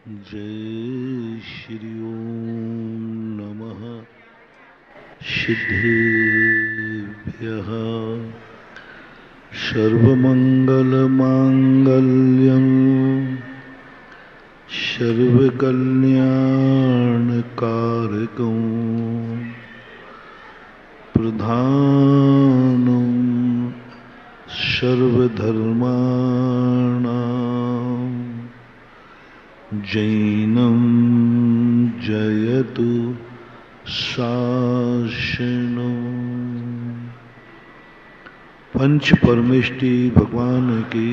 जय श्री ओम नमः सिद्धेभ्यः सर्वमंगलमांगल्यं सर्वकल्याणकारकं प्रधानं सर्वधर्माणां जैनं जयतु शासनम्। पंच परमेष्टि भगवान की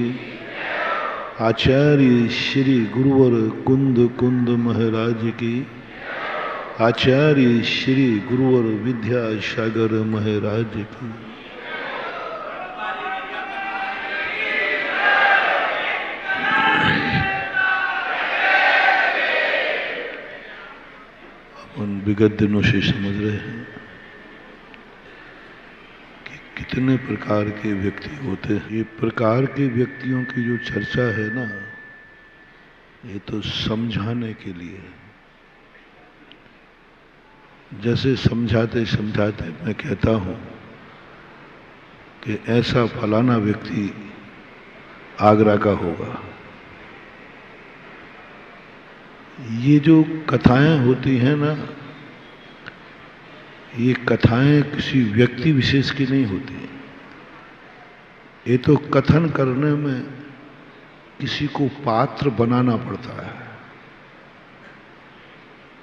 आचार्य श्री गुरुवर कुंद कुंद महाराज की आचार्य श्री गुरुवर विद्यासागर महाराज की अपन विगत दिनों से समझ रहे हैं कि कितने प्रकार के व्यक्ति होते हैं। ये प्रकार के व्यक्तियों की जो चर्चा है ना, ये तो समझाने के लिए है। जैसे समझाते समझाते मैं कहता हूं कि ऐसा फलाना व्यक्ति आगरा का होगा। ये जो कथाएं होती हैं ना, ये कथाएं किसी व्यक्ति विशेष की नहीं होती। ये तो कथन करने में किसी को पात्र बनाना पड़ता है,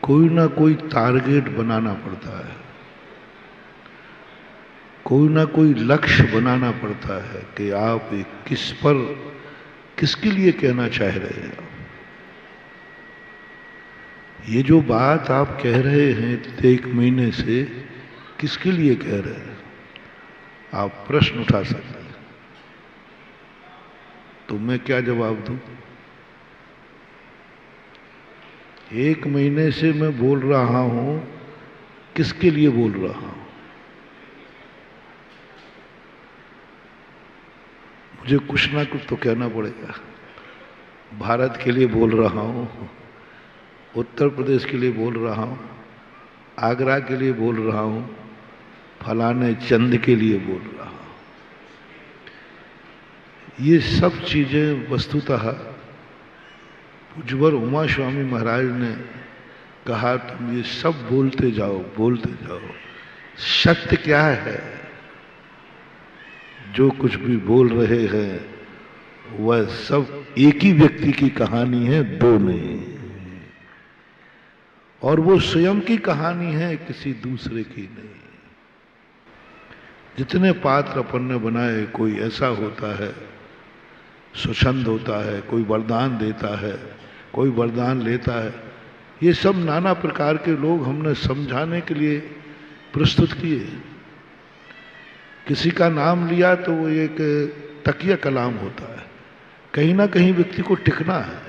कोई ना कोई टारगेट बनाना पड़ता है, कोई ना कोई लक्ष्य बनाना पड़ता है कि आप किसके लिए कहना चाह रहे हैं। ये जो बात आप कह रहे हैं 1 महीने से, किसके लिए कह रहे हैं, आप प्रश्न उठा सकते हैं। तो मैं क्या जवाब दूं? 1 महीने से मैं बोल रहा हूं, किसके लिए बोल रहा हूं? मुझे कुछ ना कुछ तो कहना पड़ेगा। भारत के लिए बोल रहा हूं, उत्तर प्रदेश के लिए बोल रहा हूं, आगरा के लिए बोल रहा हूं, फलाने चंद के लिए बोल रहा हूं। ये सब चीजें वस्तुतः पूज्यवर उमा स्वामी महाराज ने कहा, तुम ये सब बोलते जाओ बोलते जाओ। सत्य क्या है? जो कुछ भी बोल रहे हैं वह सब एक ही व्यक्ति की कहानी है, दो नहीं। और वो स्वयं की कहानी है, किसी दूसरे की नहीं। जितने पात्र अपन ने बनाए, कोई ऐसा होता है स्वच्छंद होता है, कोई वरदान देता है, कोई वरदान लेता है। ये सब नाना प्रकार के लोग हमने समझाने के लिए प्रस्तुत किए। किसी का नाम लिया तो वो एक तकिया कलाम होता है, कहीं ना कहीं व्यक्ति को टिकना है,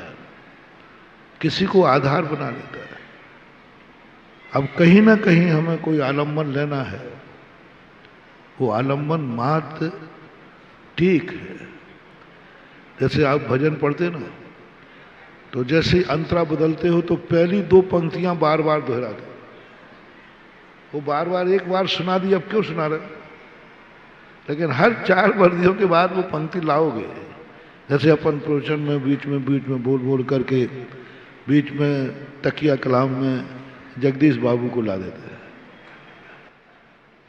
किसी को आधार बना लेता है। अब कहीं ना कहीं हमें कोई आलम्बन लेना है, वो आलम्बन मात्र ठीक है। जैसे आप भजन पढ़ते ना, तो जैसे अंतरा बदलते हो तो पहली 2 पंक्तियां बार बार दोहराते। वो बार बार एक बार सुना दी, अब क्यों सुना रहे? लेकिन हर 4 वर्दियों के बाद वो पंक्ति लाओगे। जैसे अपन प्रवचन में बीच में बोल बोल करके बीच में तकिया कलाम में जगदीश बाबू को ला देते हैं।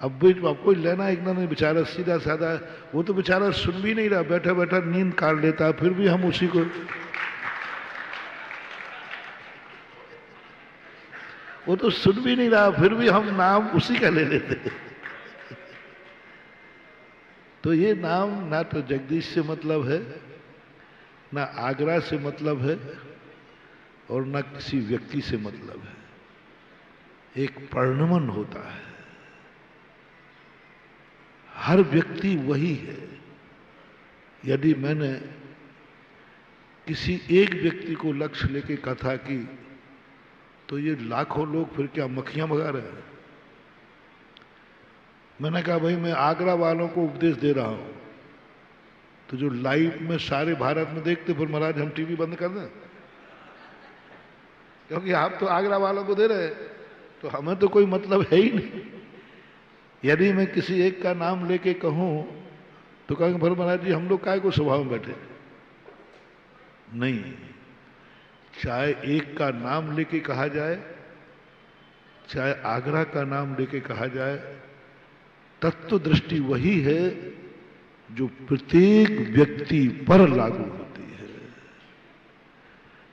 अब बीच में कोई लेना एक ना नहीं, बेचारा सीधा साधा, वो तो बेचारा सुन भी नहीं रहा, बैठा बैठा नींद काट लेता, फिर भी हम उसी को, वो तो सुन भी नहीं रहा, फिर भी हम नाम उसी का ले लेते। तो ये नाम ना तो जगदीश से मतलब है, ना आगरा से मतलब है, और ना किसी व्यक्ति से मतलब है। एक परिणमन होता है। हर व्यक्ति वही है। यदि मैंने किसी एक व्यक्ति को लक्ष्य लेके कथा की, तो ये लाखों लोग फिर क्या मक्खियां भगा रहे हैं? मैंने कहा भाई मैं आगरा वालों को उपदेश दे रहा हूं, तो जो लाइव में सारे भारत में देखते, फिर महाराज हम टीवी बंद कर दें? क्योंकि आप तो आगरा वालों को दे रहे हैं, तो हमें तो कोई मतलब है ही नहीं। यदि मैं किसी एक का नाम लेके कहूं तो कहेंगे भर महाराज जी हम लोग काय को सभा में बैठे। नहीं, चाहे एक का नाम लेके कहा जाए, चाहे आगरा का नाम लेके कहा जाए, तत्व दृष्टि वही है जो प्रत्येक व्यक्ति पर लागू होती है।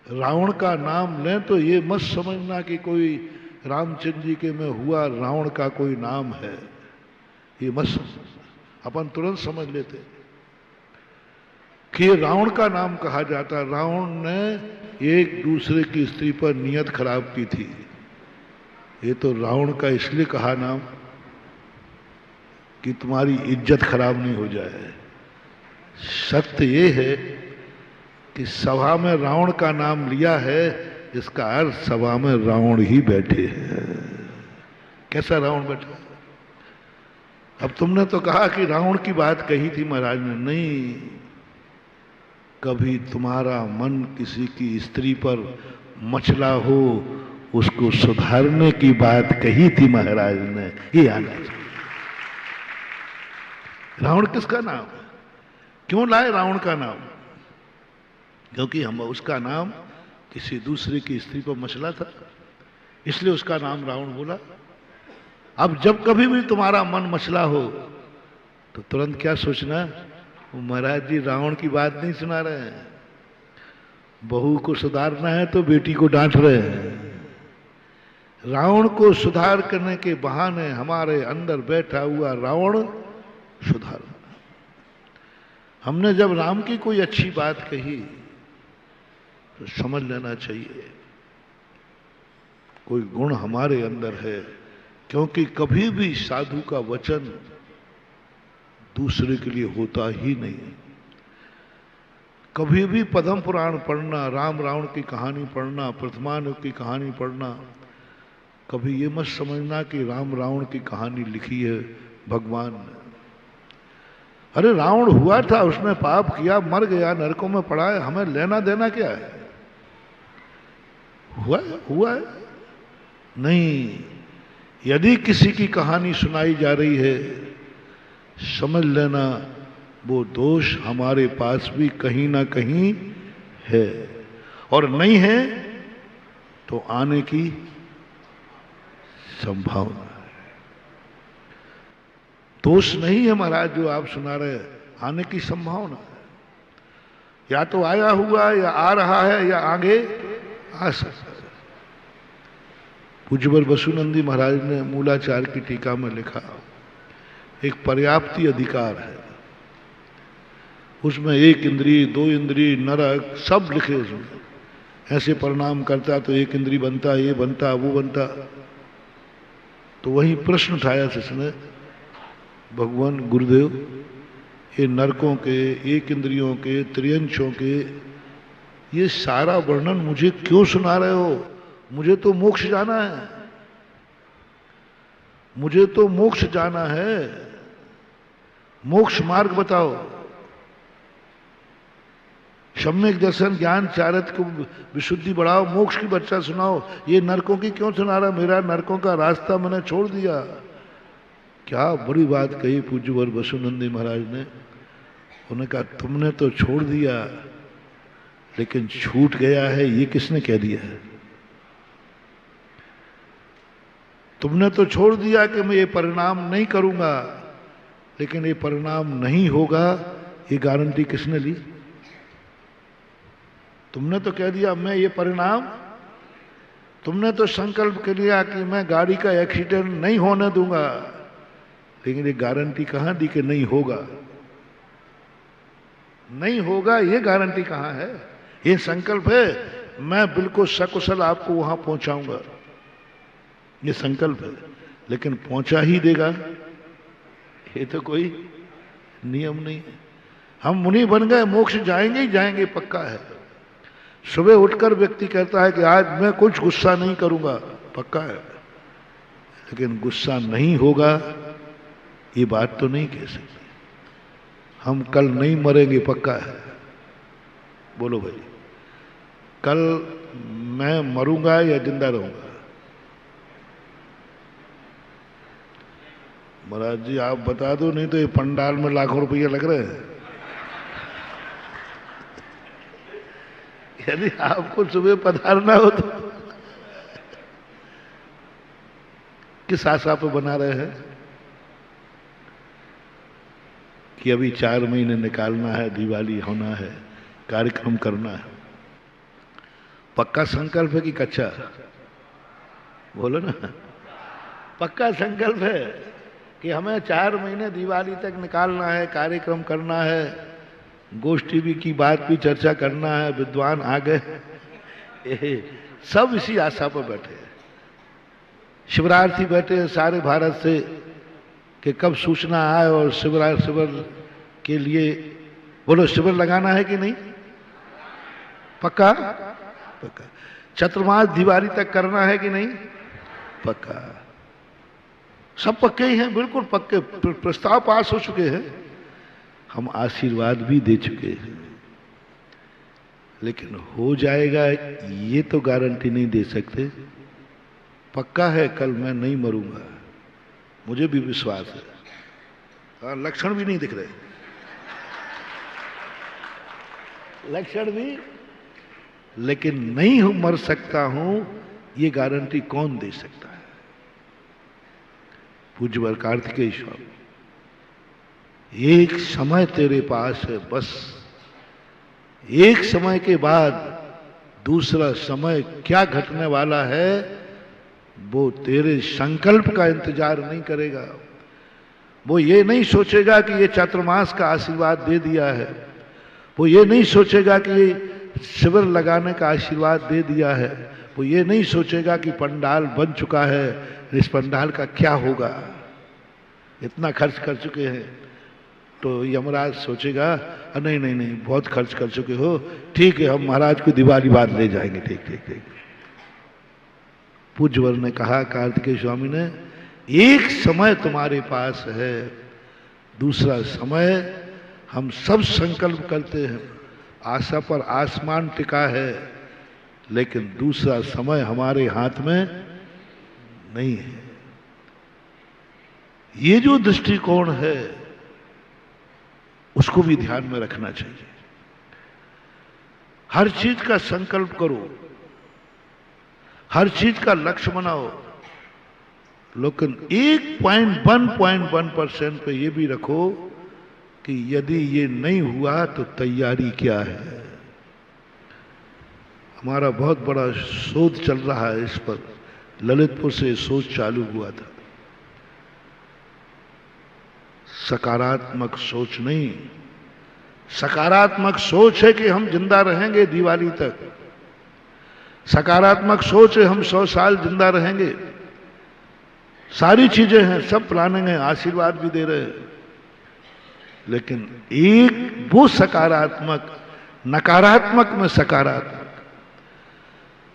रावण का नाम लें तो ये मत समझना कि कोई रामचंद्र जी के में हुआ रावण का कोई नाम है, ये मत समझना। अपन तुरंत समझ लेते कि रावण का नाम कहा जाता। रावण ने एक दूसरे की स्त्री पर नियत खराब की थी, ये तो रावण का इसलिए कहा नाम कि तुम्हारी इज्जत खराब नहीं हो जाए। सत्य ये है कि सभा में रावण का नाम लिया है, इसका अर्थ सभा में रावण ही बैठे हैं। कैसा रावण बैठा? अब तुमने तो कहा कि रावण की बात कही थी महाराज ने। नहीं, कभी तुम्हारा मन किसी की स्त्री पर मचला हो, उसको सुधारने की बात कही थी महाराज ने, ये आना चाहिए। रावण किसका नाम? क्यों लाए रावण का नाम? क्योंकि हम उसका नाम किसी दूसरे की स्त्री पर मचला था, इसलिए उसका नाम रावण बोला। अब जब कभी भी तुम्हारा मन मचला हो तो तुरंत क्या सोचना, महाराज जी रावण की बात नहीं सुना रहे हैं, बहू को सुधारना है तो बेटी को डांट रहे हैं। रावण को सुधार करने के बहाने हमारे अंदर बैठा हुआ रावण सुधारना। हमने जब राम की कोई अच्छी बात कही तो समझ लेना चाहिए कोई गुण हमारे अंदर है, क्योंकि कभी भी साधु का वचन दूसरे के लिए होता ही नहीं। कभी भी पद्म पुराण पढ़ना, राम रावण की कहानी पढ़ना, प्रथमानुग की कहानी पढ़ना, कभी ये मत समझना कि राम रावण की कहानी लिखी है भगवान ने। अरे रावण हुआ था, उसने पाप किया, मर गया, नरकों में पड़ा है, हमें लेना देना क्या है? हुआ है नहीं। यदि किसी की कहानी सुनाई जा रही है, समझ लेना वो दोष हमारे पास भी कहीं ना कहीं है, और नहीं है तो आने की संभावना है। दोष नहीं है महाराज जो आप सुना रहे हैं, आने की संभावना है। या तो आया हुआ, या आ रहा है, या आगे आ सकता है। पूज्यवर वसुनंदी महाराज ने मूलाचार की टीका में लिखा, एक पर्याप्ति अधिकार है, उसमें एक इंद्री, दो इंद्री, नरक सब लिखे उसमें। ऐसे परिणाम करता तो एक इंद्री बनता, ये बनता, वो बनता। तो वही प्रश्न उठाया जिसने, भगवान गुरुदेव ये नरकों के, एक इंद्रियों के, त्रियंशों के, ये सारा वर्णन मुझे क्यों सुना रहे हो? मुझे तो मोक्ष जाना है, मुझे तो मोक्ष जाना है, मोक्ष मार्ग बताओ। सम्यक दर्शन ज्ञान चारित्र को विशुद्धि बढ़ाओ, मोक्ष की बच्चा सुनाओ। ये नरकों की क्यों सुना रहा? मेरा नरकों का रास्ता मैंने छोड़ दिया। क्या बड़ी बात कही पूज्यवर वसुनंदी महाराज ने। उन्होंने कहा तुमने तो छोड़ दिया, लेकिन छूट गया है ये किसने कह दिया है? तुमने तो छोड़ दिया कि मैं ये परिणाम नहीं करूंगा, लेकिन ये परिणाम नहीं होगा, ये गारंटी किसने ली? तुमने तो कह दिया मैं ये परिणाम, तुमने तो संकल्प कर लिया कि मैं गाड़ी का एक्सीडेंट नहीं होने दूंगा, लेकिन ये गारंटी कहां दी कि नहीं होगा? नहीं होगा ये गारंटी कहां है? ये संकल्प है मैं बिल्कुल सकुशल आपको वहां पहुंचाऊंगा, ये संकल्प है, लेकिन पहुंचा ही देगा ये तो कोई नियम नहीं है। हम मुनि बन गए, मोक्ष जाएंगे ही जाएंगे, पक्का है। सुबह उठकर व्यक्ति कहता है कि आज मैं कुछ गुस्सा नहीं करूंगा, पक्का है, लेकिन गुस्सा नहीं होगा ये बात तो नहीं कह सकते। हम कल नहीं मरेंगे, पक्का है। बोलो भाई, कल मैं मरूंगा या जिंदा रहूंगा? महाराज जी आप बता दो, नहीं तो ये पंडाल में लाखों रुपया लग रहे हैं। यदि आपको सुबह पधारना हो तो किस आशा पर बना रहे हैं कि अभी 4 महीने निकालना है, दिवाली होना है, कार्यक्रम करना है? पक्का संकल्प है कि कच्चा? बोलो ना। पक्का संकल्प है कि हमें 4 महीने दिवाली तक निकालना है, कार्यक्रम करना है, गोष्ठी भी की बात भी चर्चा करना है, विद्वान आ गए, सब इसी आशा पर बैठे हैं। शिवरार्थी बैठे हैं सारे भारत से कि कब सूचना आए और शिविर के लिए, बोलो शिविर लगाना है कि नहीं? पक्का? पक्का। चतुर्मास दिवाली तक करना है कि नहीं? पक्का। सब पक्के ही हैं, बिल्कुल पक्के। प्रस्ताव पास हो चुके हैं, हम आशीर्वाद भी दे चुके हैं, लेकिन हो जाएगा ये तो गारंटी नहीं दे सकते। पक्का है कल मैं नहीं मरूंगा, मुझे भी विश्वास है। हाँ, लक्षण भी नहीं दिख रहे, लक्षण भी, लेकिन नहीं हूं मर सकता हूं ये गारंटी कौन दे सकता है? पूज्यवर कार्तिकेय स्वामी, एक समय तेरे पास है, बस एक समय के बाद दूसरा समय क्या घटने वाला है वो तेरे संकल्प का इंतजार नहीं करेगा। वो ये नहीं सोचेगा कि ये चातुर्मास का आशीर्वाद दे दिया है, वो ये नहीं सोचेगा कि ये शिविर लगाने का आशीर्वाद दे दिया है, वो ये नहीं सोचेगा कि पंडाल बन चुका है, इस पंडाल का क्या होगा, इतना खर्च कर चुके हैं। तो यमराज सोचेगा नहीं नहीं नहीं बहुत खर्च कर चुके हो, ठीक है हम महाराज को दिवाली बाद ले जाएंगे, ठीक ठीक ठीक। पूज्यवर ने कहा, कार्तिकेय स्वामी ने, एक समय तुम्हारे पास है, दूसरा समय हम सब संकल्प करते हैं, आशा पर आसमान टिका है, लेकिन दूसरा समय हमारे हाथ में नहीं है। ये जो दृष्टिकोण है उसको भी ध्यान में रखना चाहिए। हर चीज का संकल्प करो, हर चीज का लक्ष्य बनाओ, लेकिन 1.1% पे ये भी रखो कि यदि ये नहीं हुआ तो तैयारी क्या है। हमारा बहुत बड़ा शोध चल रहा है इस पर, ललितपुर से शोध चालू हुआ था। सकारात्मक सोच नहीं, सकारात्मक सोच है कि हम जिंदा रहेंगे दिवाली तक, सकारात्मक सोच है हम 100 साल जिंदा रहेंगे, सारी चीजें हैं, सब प्लानिंग है, आशीर्वाद भी दे रहे हैं, लेकिन एक वो सकारात्मक, नकारात्मक में सकारात्मक,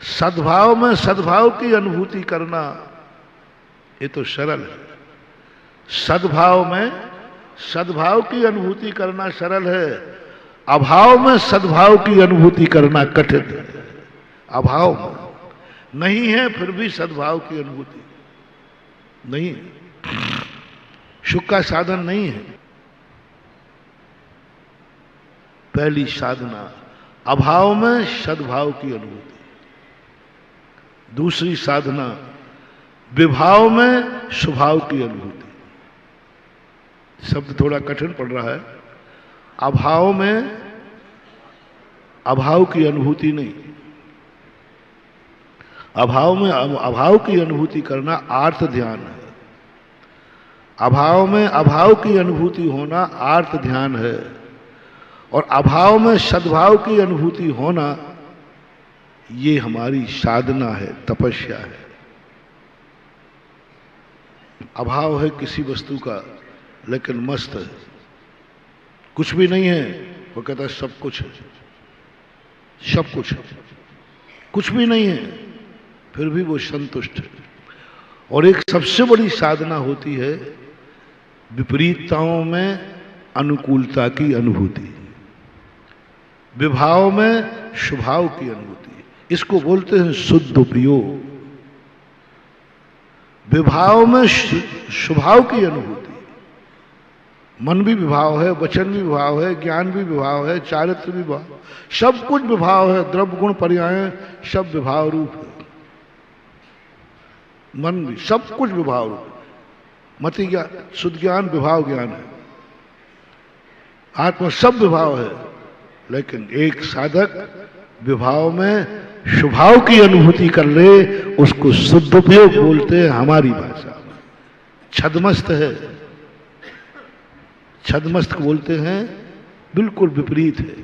सद्भाव में सद्भाव की अनुभूति करना, ये तो सरल है। सद्भाव में सद्भाव की अनुभूति करना सरल है, अभाव में सद्भाव की अनुभूति करना कठिन है। अभाव में नहीं है फिर भी सद्भाव की अनुभूति नहीं है, सुख का साधन नहीं है। पहली साधना अभाव में सद्भाव की अनुभूति, दूसरी साधना विभाव में स्वभाव की अनुभूति। शब्द थोड़ा कठिन पड़ रहा है। अभाव में अभाव की अनुभूति नहीं, अभाव में अभाव की अनुभूति करना आर्त ध्यान है। अभाव में अभाव की अनुभूति होना आर्त ध्यान है, और अभाव में सद्भाव की अनुभूति होना ये हमारी साधना है, तपस्या है। अभाव है किसी वस्तु का लेकिन मस्त है, कुछ भी नहीं है, वो कहता है सब कुछ है, सब कुछ है, कुछ भी नहीं है फिर भी वो संतुष्ट है। और एक सबसे बड़ी साधना होती है विपरीतताओं में अनुकूलता की अनुभूति, विभाव में स्वभाव की अनुभूति। इसको बोलते हैं शुद्ध उपयोग। विभाव में स्वभाव की अनुभूति, मन भी विभाव है, वचन भी विभाव है, ज्ञान भी विभाव है, चारित्र भी विभाव, सब कुछ विभाव है। द्रव्य गुण पर्याय सब विभाव रूप है। मन भी सब कुछ विभाव रूप है। मति ज्ञान, शुद्ध ज्ञान विभाव ज्ञान है। आत्मा सब विभाव है, लेकिन एक साधक विभाव में स्वभाव की अनुभूति कर ले, उसको शुद्ध उपयोग बोलते हैं हमारी भाषा में। छद्मस्त है, छद्मस्त बोलते हैं, बिल्कुल विपरीत है,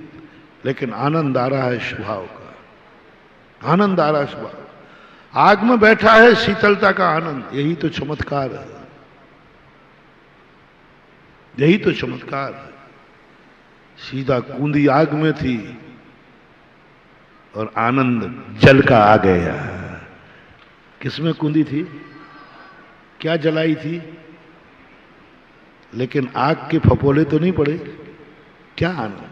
लेकिन आनंद आ रहा है स्वभाव का, आनंद आ रहा है स्वभाव। आग में बैठा है, शीतलता का आनंद, यही तो चमत्कार है, यही तो चमत्कार है। सीधा कूंदी आग में थी और आनंद जल का आ गया। किसमें कूंदी थी, क्या जलाई थी, लेकिन आग के फपोले तो नहीं पड़े। क्या आनंद,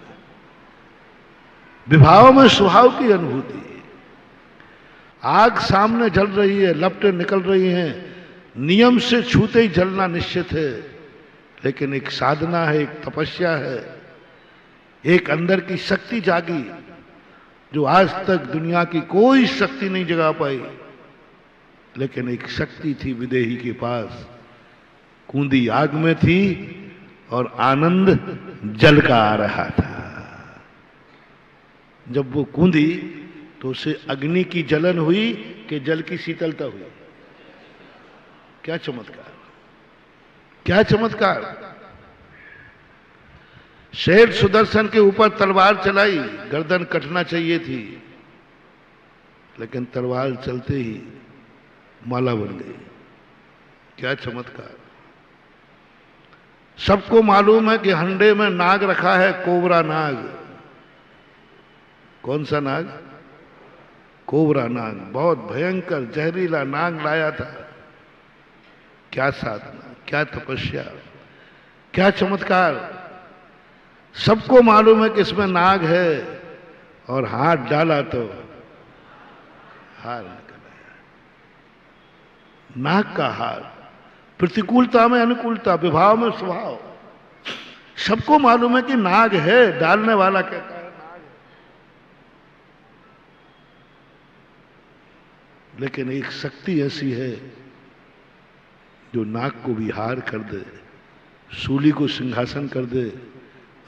विभाव में स्वभाव की अनुभूति। आग सामने जल रही है, लपटें निकल रही हैं, नियम से छूते ही जलना निश्चित है, लेकिन एक साधना है, एक तपस्या है, एक अंदर की शक्ति जागी जो आज तक दुनिया की कोई शक्ति नहीं जगा पाई। लेकिन एक शक्ति थी विदेही के पास, कूंदी आग में थी और आनंद जल का आ रहा था। जब वो कूंदी तो उसे अग्नि की जलन हुई कि जल की शीतलता हुई। क्या चमत्कार, क्या चमत्कार। शेर सुदर्शन के ऊपर तलवार चलाई, गर्दन कटना चाहिए थी, लेकिन तलवार चलते ही माला बन गई। क्या चमत्कार। सबको मालूम है कि हंडे में नाग रखा है, कोबरा नाग। कौन सा नाग, कोबरा नाग, बहुत भयंकर जहरीला नाग लाया था। क्या साधना, क्या तपस्या, क्या चमत्कार। सबको मालूम है कि इसमें नाग है, और हाथ डाला तो हार निकल आया। नाग का हार, प्रतिकूलता में अनुकूलता, विभाव में स्वभाव। सबको मालूम है कि नाग है, डालने वाला कहता है नाग है, लेकिन एक शक्ति ऐसी है जो नाग को भी हार कर दे, सूली को सिंहासन कर दे,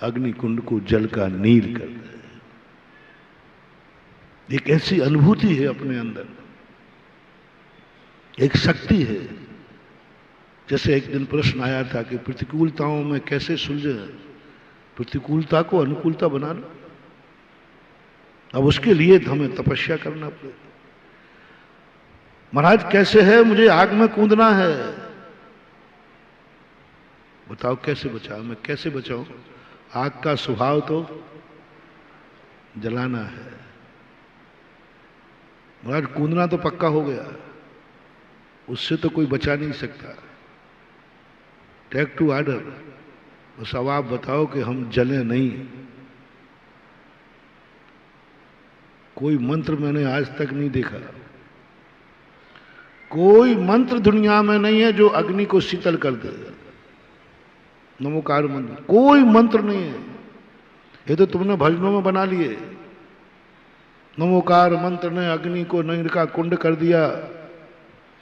अग्निकुंड को जल का नीर कर दे। एक ऐसी अनुभूति है अपने अंदर, एक शक्ति है। जैसे एक दिन प्रश्न आया था कि प्रतिकूलताओं में कैसे सुलझे, प्रतिकूलता को अनुकूलता बना लो। अब उसके लिए हमें तपस्या करना पड़ेगा। महाराज कैसे है, मुझे आग में कूदना है, बताओ कैसे बचाओ, मैं कैसे बचाऊं। आग का स्वभाव तो जलाना है। महाराज कूदना तो पक्का हो गया, उससे तो कोई बचा नहीं सकता। टेक टू ऑर्डर, बस अब आप बताओ कि हम जले नहीं। कोई मंत्र मैंने आज तक नहीं देखा, कोई मंत्र दुनिया में नहीं है जो अग्नि को शीतल कर दे। नमोकार मंत्र, कोई मंत्र नहीं है। ये तो तुमने भजनों में बना लिए। नमोकार मंत्र ने अग्नि को नैर का कुंड कर दिया,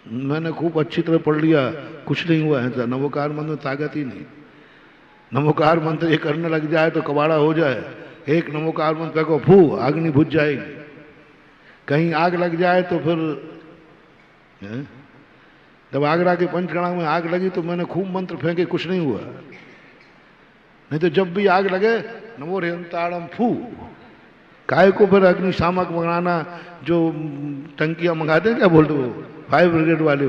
मैंने खूब अच्छी तरह पढ़ लिया, कुछ नहीं हुआ है। नमोकार मंत्र में ताकत ही नहीं। नमोकार मंत्र ये करने लग जाए तो कबाड़ा हो जाए। एक नमोकार मंत्र को फू, अग्नि बुझ जाएगी। कहीं आग लग जाए तो फिर जब आगरा के पंचकड़ा में आग लगी तो मैंने खूब मंत्र फेंके, कुछ नहीं हुआ। नहीं तो जब भी आग लगे नमो रेंताड़म फू। काय को फिर अग्निशामक मंगाना, जो टंकियां मंगाते हैं, क्या बोलते वो फायर ब्रिगेड वाले,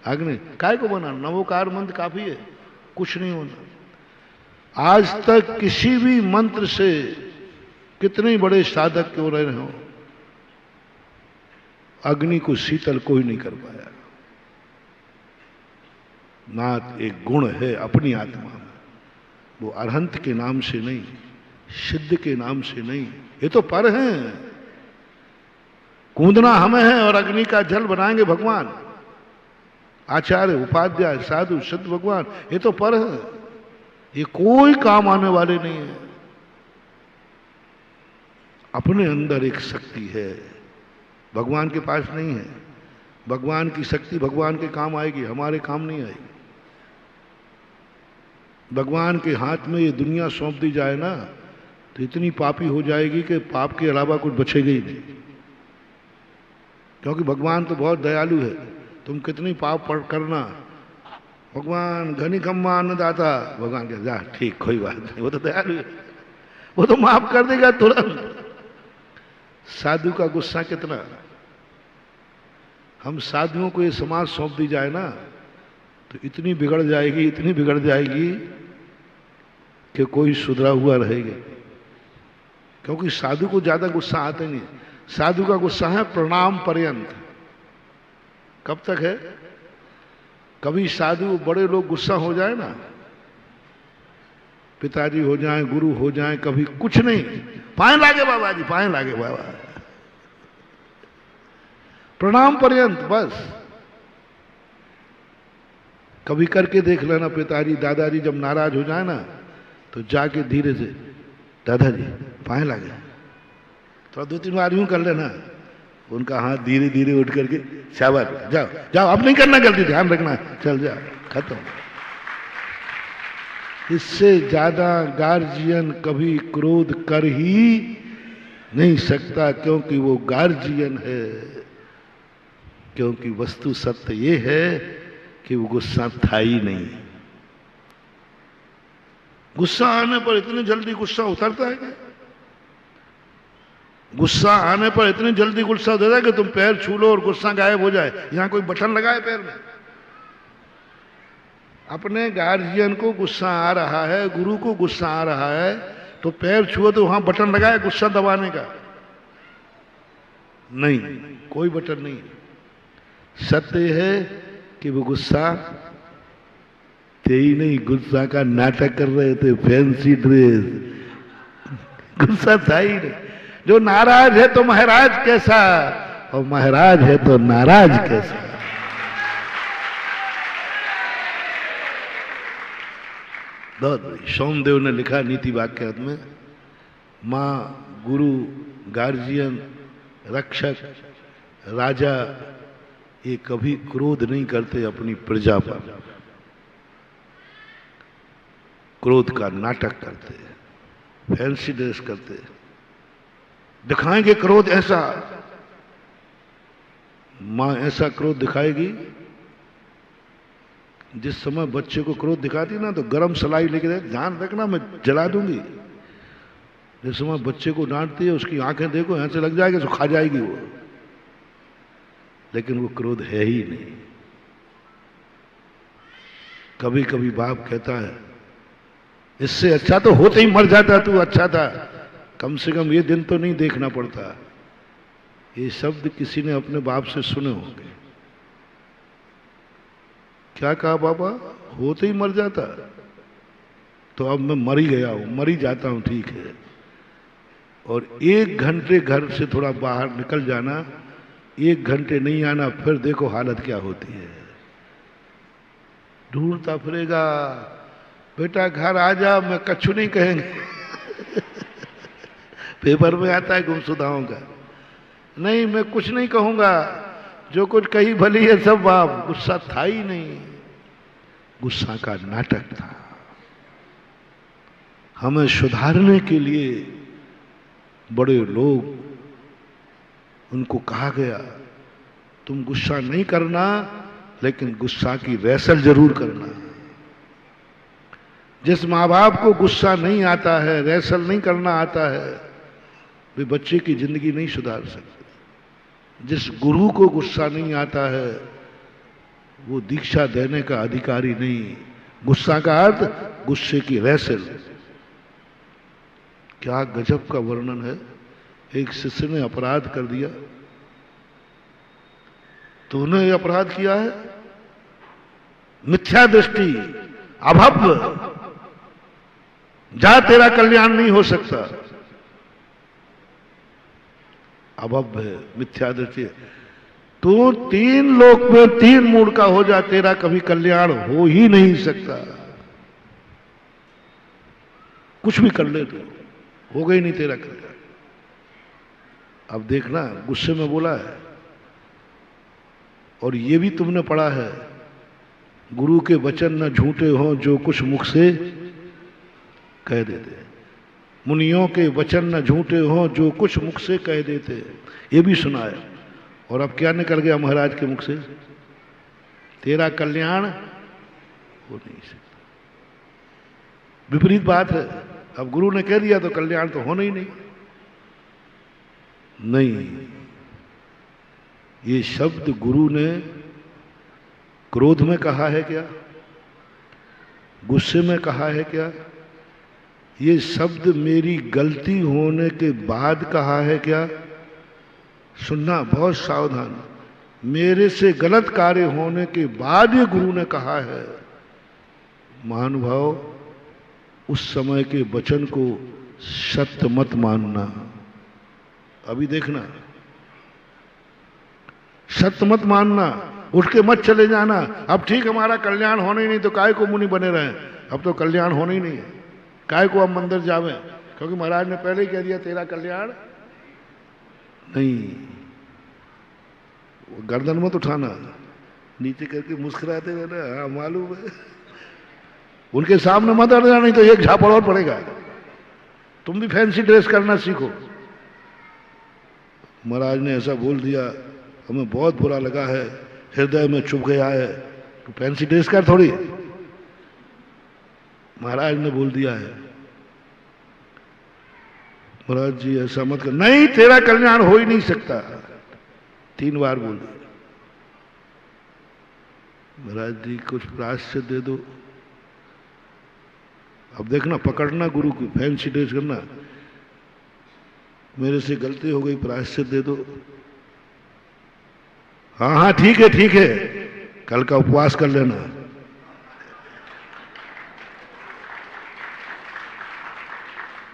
अग्नि काय को बनाना। नमोकार मंत्र काफी है, कुछ नहीं होना। आज तक किसी भी मंत्र से कितने बड़े साधक क्यों रहे हो, अग्नि को शीतल कोई नहीं कर पाया। नाथ एक गुण है अपनी आत्मा में, वो अरहंत के नाम से नहीं, सिद्ध के नाम से नहीं, ये तो पर हैं। कूदना हमें है और अग्नि का जल बनाएंगे भगवान। आचार्य, उपाध्याय, साधु, सिद्ध, भगवान, ये तो पर है, ये कोई काम आने वाले नहीं है। अपने अंदर एक शक्ति है, भगवान के पास नहीं है। भगवान की शक्ति भगवान के काम आएगी, हमारे काम नहीं आएगी। भगवान के हाथ में ये दुनिया सौंप दी जाए ना, तो इतनी पापी हो जाएगी कि पाप के अलावा कुछ बचेगा ही नहीं। क्योंकि भगवान तो बहुत दयालु है, तुम कितनी पाप करना, भगवान घनी खम्मा अन्नदाता, भगवान कह जा ठीक कोई बात नहीं, वो तो दयालु है, वो तो माफ कर देगा तुरंत। साधु का गुस्सा कितना। हम साधुओं को ये समाज सौंप दी जाए ना, तो इतनी बिगड़ जाएगी, इतनी बिगड़ जाएगी कि कोई सुधरा हुआ रहेगा। क्योंकि साधु को ज्यादा गुस्सा आता नहीं। साधु का गुस्सा है प्रणाम पर्यंत। कब तक है? कभी साधु बड़े लोग गुस्सा हो जाए ना, पिताजी हो जाए, गुरु हो जाए, कभी कुछ नहीं, पाए लागे बाबा जी, पाए लागे बाबा, प्रणाम पर्यंत बस। कभी करके देख लेना, पिताजी दादाजी जब नाराज हो जाए ना, तो जाके धीरे से दादाजी पाए लागे, तो 2-3 बार यूं कर लेना, उनका हाथ धीरे धीरे उठ करके शाबाश, जाओ जाओ, अब नहीं करना गलती, ध्यान रखना, चल जाओ, खत्म। इससे ज्यादा गार्जियन कभी क्रोध कर ही नहीं सकता, क्योंकि वो गार्जियन है। क्योंकि वस्तु सत्य ये है कि वो गुस्सा था ही नहीं। गुस्सा आने पर इतनी जल्दी गुस्सा उतरता है क्या? गुस्सा आने पर इतनी जल्दी गुस्सा उतरता है कि तुम पैर छू लो और गुस्सा गायब हो जाए। यहां कोई बटन लगाए पैर में? अपने गार्जियन को गुस्सा आ रहा है, गुरु को गुस्सा आ रहा है, तो पैर छुओ तो वहां बटन लगाए गुस्सा दबाने का? नहीं, कोई बटन नहीं। सत्य है कि वो गुस्सा थे ही नहीं, गुस्सा का नाटक कर रहे थे, फैंसी ड्रेस, गुस्सा था ही नहीं। जो नाराज है तो महाराज कैसा, और महाराज है तो नाराज कैसा। सोमदेव ने लिखा नीति वाक्य में, मां, गुरु, गार्जियन, रक्षक, राजा, ये कभी क्रोध नहीं करते अपनी प्रजा पर, क्रोध का नाटक करते, फैंसी ड्रेस करते, दिखाएंगे क्रोध ऐसा। मां ऐसा क्रोध दिखाएगी, जिस समय बच्चे को क्रोध दिखाती ना, तो गरम सलाई लेके दे, ध्यान रखना मैं जला दूंगी। जिस समय बच्चे को डांटती है, उसकी आंखें देखो ऐसे लग जाएगी तो खा जाएगी वो, लेकिन वो क्रोध है ही नहीं। कभी कभी बाप कहता है, इससे अच्छा तो होते ही मर जाता, तू अच्छा था, कम से कम ये दिन तो नहीं देखना पड़ता। ये शब्द किसी ने अपने बाप से सुने होंगे। क्या कहा बाबा? होते ही मर जाता, तो अब मैं मर ही गया हूं, मर ही जाता हूं, ठीक है। और 1 घंटे घर से थोड़ा बाहर निकल जाना, 1 घंटे नहीं आना, फिर देखो हालत क्या होती है। ढूंढता फिरेगा, बेटा घर आ जा, मैं कछु नहीं कहेंगे। पेपर में आता है गुमशुदाओं का, नहीं मैं कुछ नहीं कहूंगा, जो कुछ कही भली है सब बाप। गुस्सा था ही नहीं, गुस्सा का नाटक था। हमें सुधारने के लिए बड़े लोग, उनको कहा गया तुम गुस्सा नहीं करना, लेकिन गुस्सा की रैसल जरूर करना। जिस माँ बाप को गुस्सा नहीं आता है, रैसल नहीं करना आता है, वे बच्चे की जिंदगी नहीं सुधार सकते। जिस गुरु को गुस्सा नहीं आता है, वो दीक्षा देने का अधिकारी नहीं। गुस्सा का अर्थ गुस्से की रैसल। क्या गजब का वर्णन है। एक शिष्य ने अपराध कर दिया, तूने अपराध किया है, मिथ्या दृष्टि, अभव्य, जा तेरा कल्याण नहीं हो सकता। अभव्य मिथ्या दृष्टि, तो 3 लोक में 3 मूड का हो जा, तेरा कभी कल्याण हो ही नहीं सकता। कुछ भी कर ले तो होगा ही नहीं तेरा कल्याण। अब देखना, गुस्से में बोला है, और ये भी तुमने पढ़ा है, गुरु के वचन न झूठे हों जो कुछ मुख से कह देते, मुनियों के वचन न झूठे हों जो कुछ मुख से कह देते, ये भी सुना है। और अब क्या निकल गया महाराज के मुख से? तेरा कल्याण हो नहीं सकता। विपरीत बात है। अब गुरु ने कह दिया तो कल्याण तो होना ही नहीं। नहीं, ये शब्द गुरु ने क्रोध में कहा है क्या? गुस्से में कहा है क्या? ये शब्द मेरी गलती होने के बाद कहा है क्या? सुनना बहुत सावधान, मेरे से गलत कार्य होने के बाद ये गुरु ने कहा है। महानुभाव, उस समय के वचन को सत्य मत मानना। अभी देखना, सत्य मत मानना, उठ के मत चले जाना। अब ठीक, हमारा कल्याण होना ही नहीं तो काय को मुनि बने रहे? अब तो कल्याण होना ही नहीं है, काय को अब मंदिर जावे? क्योंकि महाराज ने पहले ही कह दिया तेरा कल्याण नहीं। वो गर्दन मत उठाना, नीचे करके मुस्कुराते रहना, हाँ मालूम है। उनके सामने मत अड़ जाना, नहीं तो एक झापड़ और पड़ेगा। तुम भी फैंसी ड्रेस करना सीखो। महाराज ने ऐसा बोल दिया, हमें बहुत बुरा लगा है, हृदय में चुभ गया है, तो फैंसी ड्रेस कर थोड़ी। महाराज ने बोल दिया है, महाराज जी ऐसा मत कर, नहीं तेरा कल्याण हो ही नहीं सकता। 3 बार बोल दिया। महाराज जी कुछ प्रायश्चित दे दो। अब देखना, पकड़ना गुरु को, फैंसी ड्रेस करना, मेरे से गलती हो गई, प्रायश्चित दे दो। हाँ हाँ ठीक है ठीक है, कल का उपवास कर लेना।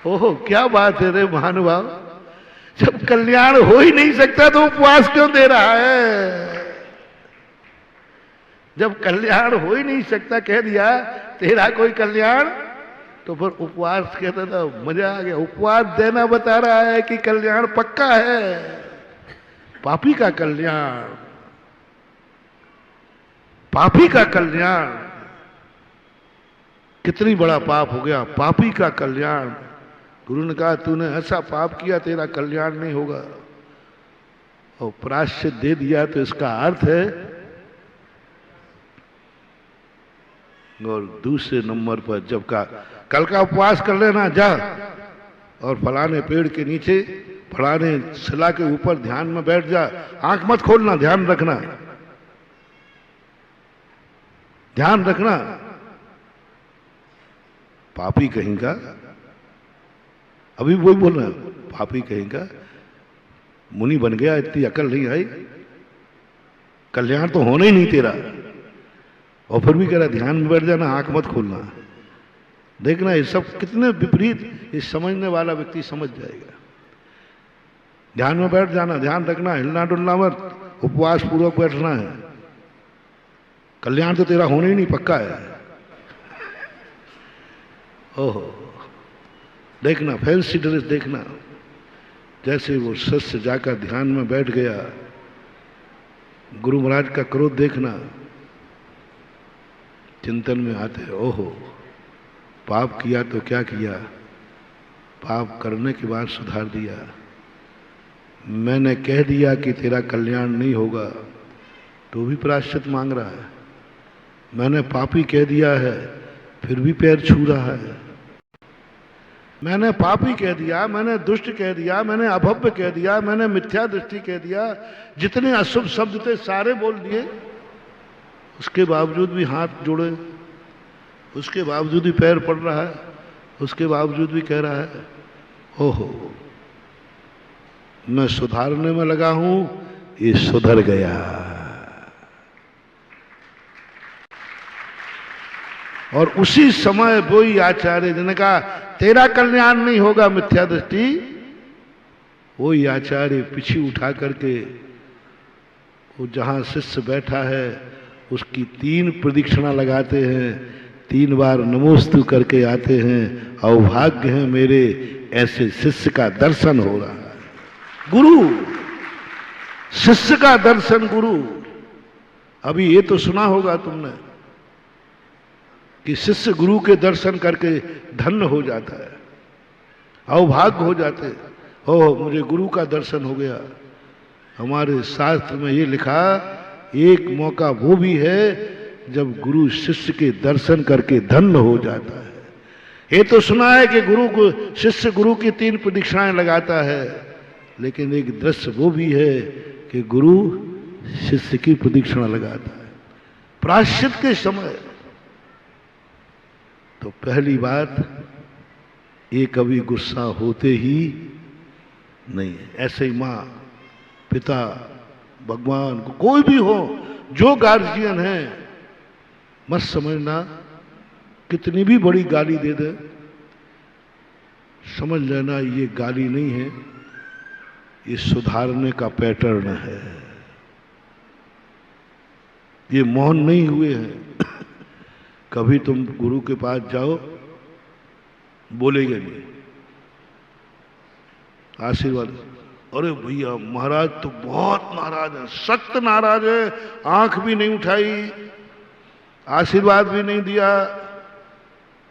ओहो क्या बात है रे महानुभाव, जब कल्याण हो ही नहीं सकता तो उपवास क्यों दे रहा है? जब कल्याण हो ही नहीं सकता, कह दिया तेरा कोई कल्याण, तो फिर उपवास कहता था, मजा आ गया। उपवास देना बता रहा है कि कल्याण पक्का है। पापी का कल्याण, पापी का कल्याण, कितनी बड़ा पाप हो गया, पापी का कल्याण। गुरु ने कहा तूने ऐसा पाप किया, तेरा कल्याण नहीं होगा। और प्रायश्चित दे दिया तो इसका अर्थ है। और दूसरे नंबर पर जब का कल का उपवास कर लेना, जा और फलाने पेड़ के नीचे, फलाने शिला के ऊपर ध्यान में बैठ जा, आंख मत खोलना, ध्यान रखना, ध्यान रखना। पापी कहेगा, अभी वही बोल रहा है, पापी कहेगा, मुनि बन गया, इतनी अकल नहीं आई, कल्याण तो होना ही नहीं तेरा, और फिर भी कह रहा ध्यान में बैठ जाना, आंख मत खोलना। देखना ये सब कितने विपरीत, ये समझने वाला व्यक्ति समझ जाएगा। ध्यान में बैठ जाना, ध्यान रखना, हिलना डुलना मत, उपवास पूर्वक बैठना है, कल्याण तो तेरा होना ही नहीं, पक्का है। ओहो, देखना फैंसी ड्रेस देखना। जैसे वो शिष्य जाकर ध्यान में बैठ गया, गुरु महाराज का क्रोध देखना, चिंतन में आते, ओहो पाप किया तो क्या किया, पाप करने के बाद सुधार दिया। मैंने कह दिया कि तेरा कल्याण नहीं होगा, तो भी प्रायश्चित मांग रहा है। मैंने पापी कह दिया है, फिर भी पैर छू रहा है। मैंने पापी कह दिया, मैंने दुष्ट कह दिया, मैंने अभव्य कह दिया, मैंने मिथ्या दृष्टि कह दिया, जितने अशुभ शब्द थे सारे बोल दिए, उसके बावजूद भी हाथ जोड़े, उसके बावजूद भी पैर पड़ रहा है, उसके बावजूद भी कह रहा है ओहो मैं सुधारने में लगा हूं, ये सुधर गया। और उसी समय वही आचार्य जी ने कहा तेरा कल्याण नहीं होगा, मिथ्या दृष्टि वही आचार्य पिछी उठा करके वो जहाँ शिष्य बैठा है उसकी 3 प्रदक्षिणा लगाते हैं, 3 बार नमोस्तु करके आते हैं। अभाग्य है मेरे, ऐसे शिष्य का दर्शन हो रहा है। गुरु, शिष्य का दर्शन गुरु। अभी ये तो सुना होगा तुमने कि शिष्य गुरु के दर्शन करके धन्य हो जाता है, अभाग्य हो जाते। हो मुझे गुरु का दर्शन हो गया। हमारे शास्त्र में ये लिखा, एक मौका वो भी है जब गुरु शिष्य के दर्शन करके धन्य हो जाता है। ये तो सुना है कि गुरु को शिष्य गुरु की 3 प्रदक्षिणाएं लगाता है, लेकिन एक दृश्य वो भी है कि गुरु शिष्य की प्रदक्षिणा लगाता है प्रायश्चित के समय। तो पहली बात, ये कभी गुस्सा होते ही नहीं है। ऐसे ही माँ, पिता, भगवान को कोई भी हो, जो गार्जियन है, मत समझना कितनी भी बड़ी गाली दे दे, समझ लेना ये गाली नहीं है, ये सुधारने का पैटर्न है। ये मौन नहीं हुए हैं। कभी तुम गुरु के पास जाओ, बोलेंगे नहीं, आशीर्वाद। अरे भैया महाराज तो बहुत नाराज है, सख्त नाराज है, आंख भी नहीं उठाई, आशीर्वाद भी नहीं दिया,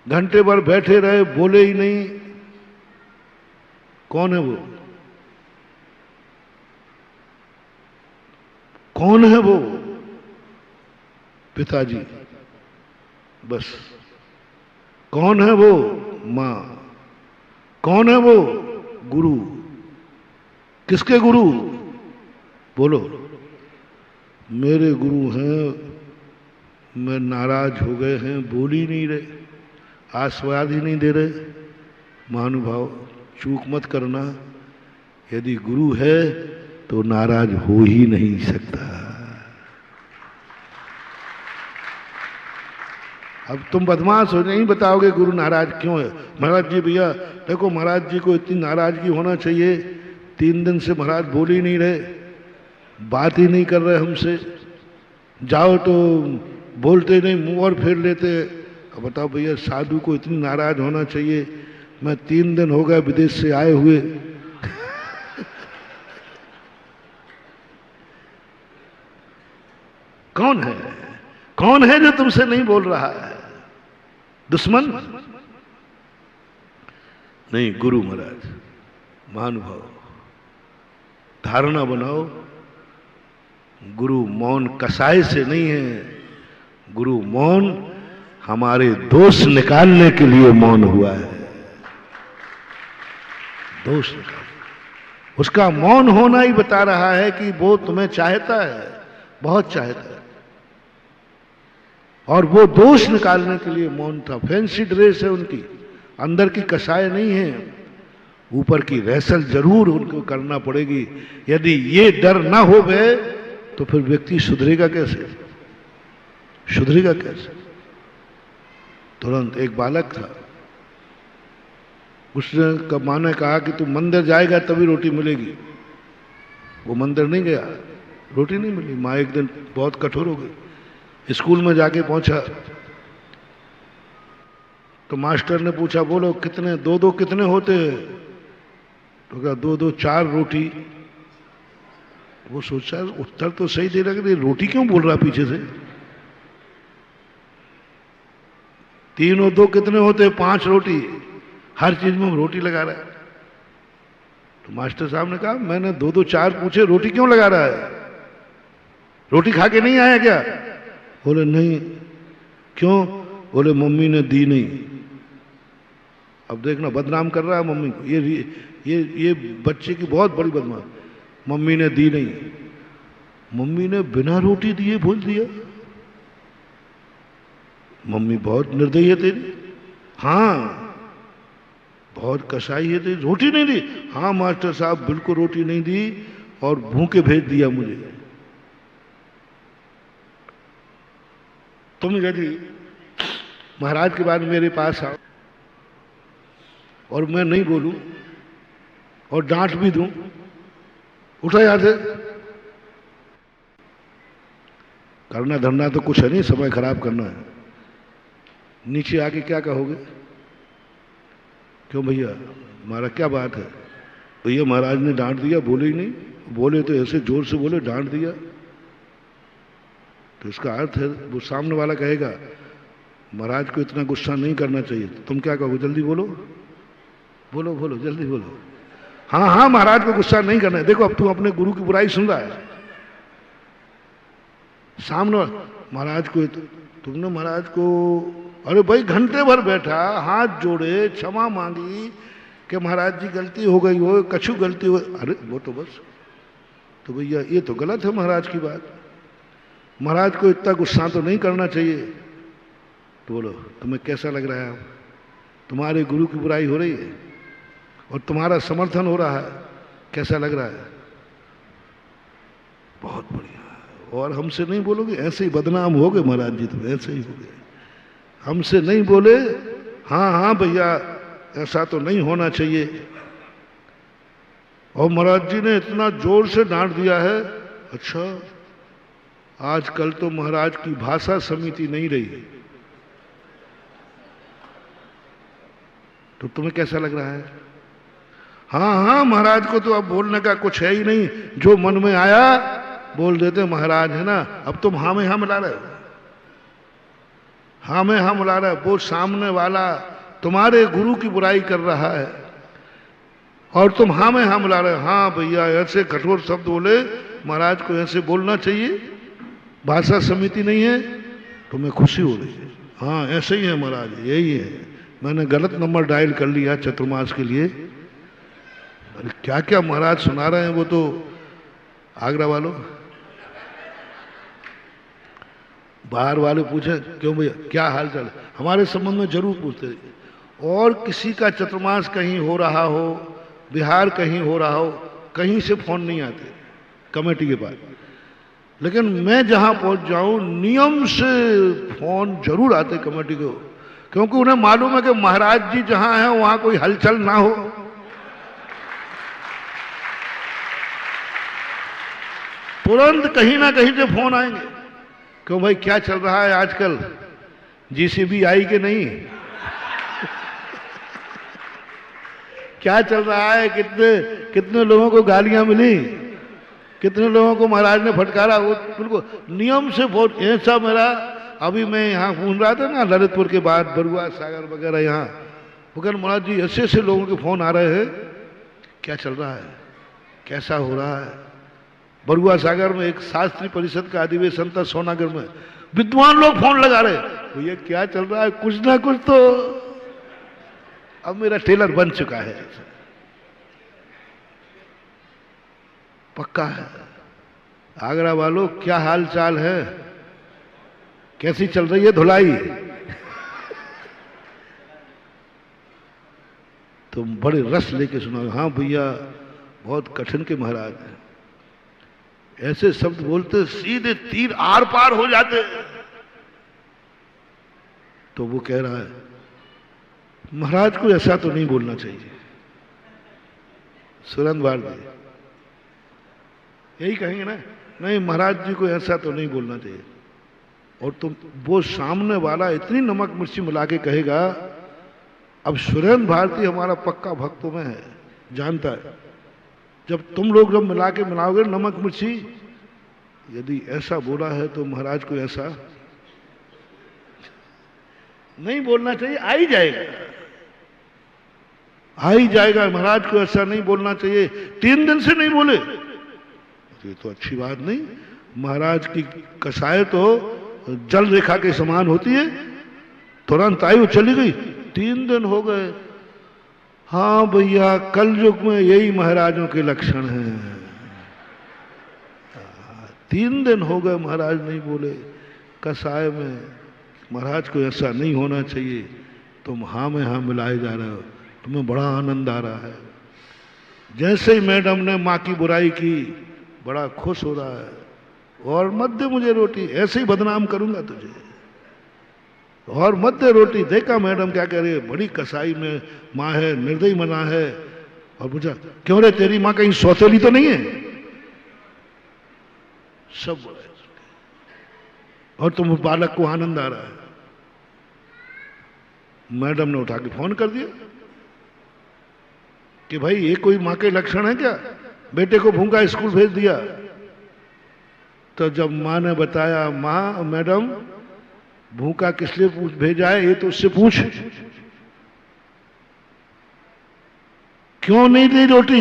घंटे भर बैठे रहे, बोले ही नहीं। कौन है वो? कौन है वो? पिताजी। बस। कौन है वो? मां। कौन है वो? गुरु। किसके गुरु? बोलो। मेरे गुरु हैं, मैं नाराज हो गए हैं, बोल ही नहीं रहे, आशीर्वाद ही नहीं दे रहे। महानुभाव, चूक मत करना, यदि गुरु है तो नाराज हो ही नहीं सकता। अब तुम बदमाश हो, नहीं बताओगे गुरु नाराज क्यों है। महाराज जी भैया देखो, महाराज जी को इतनी नाराजगी होना चाहिए, 3 दिन से महाराज बोल ही नहीं रहे, बात ही नहीं कर रहे हमसे, जाओ तो बोलते नहीं, मुंह और फेर लेते। अब बताओ भैया, साधु को इतनी नाराज होना चाहिए, मैं 3 दिन हो गए विदेश से आए हुए। कौन है? कौन है जो तुमसे नहीं बोल रहा है? दुश्मन नहीं, गुरु महाराज। महानुभाव, धारणा बनाओ, गुरु मौन कसाई से नहीं है, गुरु मौन हमारे दोष निकालने के लिए मौन हुआ है। दोष निकाल, उसका मौन होना ही बता रहा है कि वो तुम्हें चाहता है, बहुत चाहता है, और वो दोष निकालने के लिए मौन था। फैंसी ड्रेस है उनकी, अंदर की कसाई नहीं है, ऊपर की रैसल जरूर उनको करना पड़ेगी। यदि ये डर ना हो गए तो फिर व्यक्ति सुधरेगा कैसे? सुधरेगा कैसे? तुरंत एक बालक था, उसने माँ ने कहा कि तू मंदिर जाएगा तभी रोटी मिलेगी। वो मंदिर नहीं गया, रोटी नहीं मिली। माँ एक दिन बहुत कठोर हो गई। स्कूल में जाके पहुंचा तो मास्टर ने पूछा, बोलो कितने, 2-2 कितने होते हैं? तो कहा 2-2 4 रोटी। वो सोचा उत्तर तो सही दे रहा, रोटी क्यों बोल रहा पीछे से? 3 और 2 कितने होते हैं? 5 रोटी। हर चीज में रोटी लगा रहा है। तो मास्टर साहब ने कहा, मैंने 2-2 4 पूछे, रोटी क्यों लगा रहा है? रोटी खा के नहीं आया क्या? बोले नहीं। क्यों? बोले मम्मी ने दी नहीं। अब देखना, बदनाम कर रहा है मम्मी को। ये बच्चे की बहुत बड़ी बदमाश। मम्मी ने दी नहीं, मम्मी ने बिना रोटी दिए बोल दिया। मम्मी बहुत निर्दयी है तेरी। हाँ, बहुत कसाई है तेरी, रोटी नहीं दी। हाँ मास्टर साहब, बिल्कुल रोटी नहीं दी और भूखे भेज दिया मुझे। तुम यदि महाराज के बाद मेरे पास आओ और मैं नहीं बोलूं और डांट भी दूं उठा यहां से। करना धरना तो कुछ है नहीं, समय खराब करना है। नीचे आके क्या कहोगे? क्यों भैया, हमारा क्या बात है? भैया महाराज ने डांट दिया, बोले ही नहीं। बोले तो ऐसे जोर से बोले, डांट दिया। तो इसका अर्थ है, वो सामने वाला कहेगा महाराज को इतना गुस्सा नहीं करना चाहिए। तुम क्या कहोगे? जल्दी बोलो, बोलो बोलो, जल्दी बोलो। हाँ हाँ, महाराज को गुस्सा नहीं करना है। देखो अब तुम अपने गुरु की बुराई सुन रहा है। सामने महाराज को, तुमने महाराज को, अरे भाई घंटे भर बैठा, हाथ जोड़े, क्षमा मांगी कि महाराज जी गलती हो गई हो, कछु गलती हो। अरे वो तो बस, तो भैया ये तो गलत है महाराज की बात। महाराज को इतना गुस्सा तो नहीं करना चाहिए। तो बोलो तुम्हें कैसा लग रहा है? तुम्हारे गुरु की बुराई हो रही है और तुम्हारा समर्थन हो रहा है, कैसा लग रहा है? बहुत बढ़िया। और हमसे नहीं बोलोगे? ऐसे ही बदनाम हो गए महाराज जी, तो ऐसे ही हो गए। हमसे नहीं बोले, हाँ हाँ भैया ऐसा तो नहीं होना चाहिए। और महाराज जी ने इतना जोर से डांट दिया है। अच्छा, आजकल तो महाराज की भाषा समिति नहीं रही, तो तुम्हें कैसा लग रहा है? हाँ हाँ, महाराज को तो अब बोलने का कुछ है ही नहीं, जो मन में आया बोल देते महाराज, है ना। अब तुम हाँ में हाँ मिला रहे हो, हाँ में हाँ मिला रहे हो। वो सामने वाला तुम्हारे गुरु की बुराई कर रहा है और तुम हाँ में हाँ मिला रहे हो। हाँ भैया ऐसे कठोर शब्द बोले, महाराज को ऐसे बोलना चाहिए, भाषा समिति नहीं है। तुम्हें खुशी हो रही है? हाँ ऐसे ही है महाराज, यही है। मैंने गलत नंबर डायल कर लिया चतुर्मास के लिए। अरे क्या क्या महाराज सुना रहे हैं वो तो। आगरा वालों, बाहर वाले पूछे क्यों भैया क्या हाल चाल, हमारे संबंध में जरूर पूछते। और किसी का चतुर्मास कहीं हो रहा हो, बिहार कहीं हो रहा हो, कहीं से फोन नहीं आते कमेटी के पास। लेकिन मैं जहां पहुंच जाऊं, नियम से फोन जरूर आते कमेटी को, क्योंकि उन्हें मालूम है कि महाराज जी जहां हैं वहां कोई हलचल ना हो। तुरंत कहीं ना कहीं से फोन आएंगे, क्यों भाई क्या चल रहा है आजकल, जीसीबी आई कि नहीं, क्या चल रहा है, कितने कितने लोगों को गालियां मिली, कितने लोगों को महाराज ने फटकारा। वो बिल्कुल नियम से फोन। ऐसा मेरा अभी मैं यहाँ घूम रहा था ना, ललितपुर के बाद बरुआ सागर वगैरह, यहाँ मगर महाराज जी ऐसे ऐसे लोगों के फोन आ रहे हैं, क्या चल रहा है, कैसा हो रहा है। बरुआ सागर में एक शास्त्री परिषद का अधिवेशन था, सोनागर में, विद्वान लोग फोन लगा रहे, भैया क्या चल रहा है, कुछ ना कुछ तो। अब मेरा टेलर बन चुका है, पक्का है। आगरा वालों क्या हाल चाल है, कैसी चल रही है धुलाई। तुम बड़े रस लेके सुनो। हाँ भैया बहुत कठिन के महाराज हैं, ऐसे शब्द बोलते सीधे तीर आर पार हो जाते। तो वो कह रहा है महाराज को ऐसा तो नहीं बोलना चाहिए। सुरेंद्र भारती यही कहेंगे ना, नहीं महाराज जी को ऐसा तो नहीं बोलना चाहिए। और तुम वो सामने वाला इतनी नमक मिर्ची मिला के कहेगा। अब सुरेंद्र भारती हमारा पक्का भक्तों में है, जानता है। जब तुम लोग जब मिला के मिलाओगे नमक मिर्ची, यदि ऐसा बोला है तो महाराज को ऐसा नहीं बोलना चाहिए। आ ही जाएगा, आ ही जाएगा। महाराज को ऐसा नहीं बोलना चाहिए। 3 दिन से नहीं बोले, ये तो अच्छी बात नहीं। महाराज की कसाई तो जल रेखा के समान होती है, तुरंत आई वो चली गई। 3 दिन हो गए। हाँ भैया कल युग में यही महाराजों के लक्षण हैं। 3 दिन हो गए महाराज नहीं बोले कसाय में। महाराज को ऐसा नहीं होना चाहिए। तुम हाँ में हाँ मिलाए जा रहे हो, तुम्हें बड़ा आनंद आ रहा है। जैसे ही मैडम ने माँ की बुराई की, बड़ा खुश हो रहा है। और मत दे मुझे रोटी, ऐसे ही बदनाम करूंगा तुझे, और मत दे रोटी। देखा मैडम क्या कह रही है, बड़ी कसाई में माँ है, निर्दयी मना है। और पूछा क्यों रे तेरी माँ कहीं सौतेली तो नहीं है? सब बड़ा है, और तुम बालक को आनंद आ रहा है। मैडम ने उठा के फोन कर दिया कि भाई ये कोई मां के लक्षण है क्या, बेटे को भूखा स्कूल भेज दिया। तो जब मां ने बताया, मां मैडम भूखा किस लिए भेजा है, ये तो उससे पूछ, क्यों नहीं दी रोटी,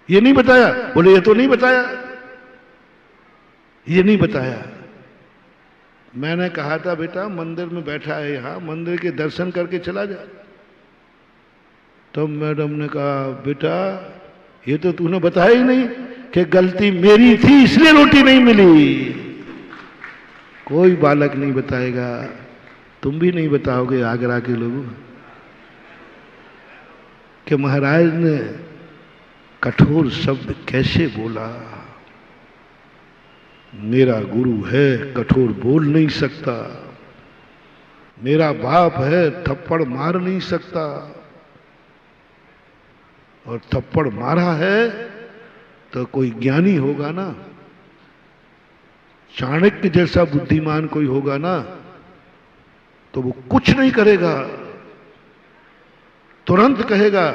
ये नहीं बताया। बोले ये तो नहीं बताया, ये नहीं बताया। मैंने कहा था बेटा मंदिर में बैठा है, यहां मंदिर के दर्शन करके चला जा। तो मैडम ने कहा बेटा ये तो तूने बताया ही नहीं कि गलती मेरी थी इसलिए रोटी नहीं मिली। कोई बालक नहीं बताएगा, तुम भी नहीं बताओगे आगरा के लोगों कि महाराज ने कठोर शब्द कैसे बोला। मेरा गुरु है कठोर बोल नहीं सकता, मेरा बाप है थप्पड़ मार नहीं सकता, और थप्पड़ मारा है तो कोई ज्ञानी होगा ना, चाणक्य जैसा बुद्धिमान कोई होगा ना, तो वो कुछ नहीं करेगा, तुरंत कहेगा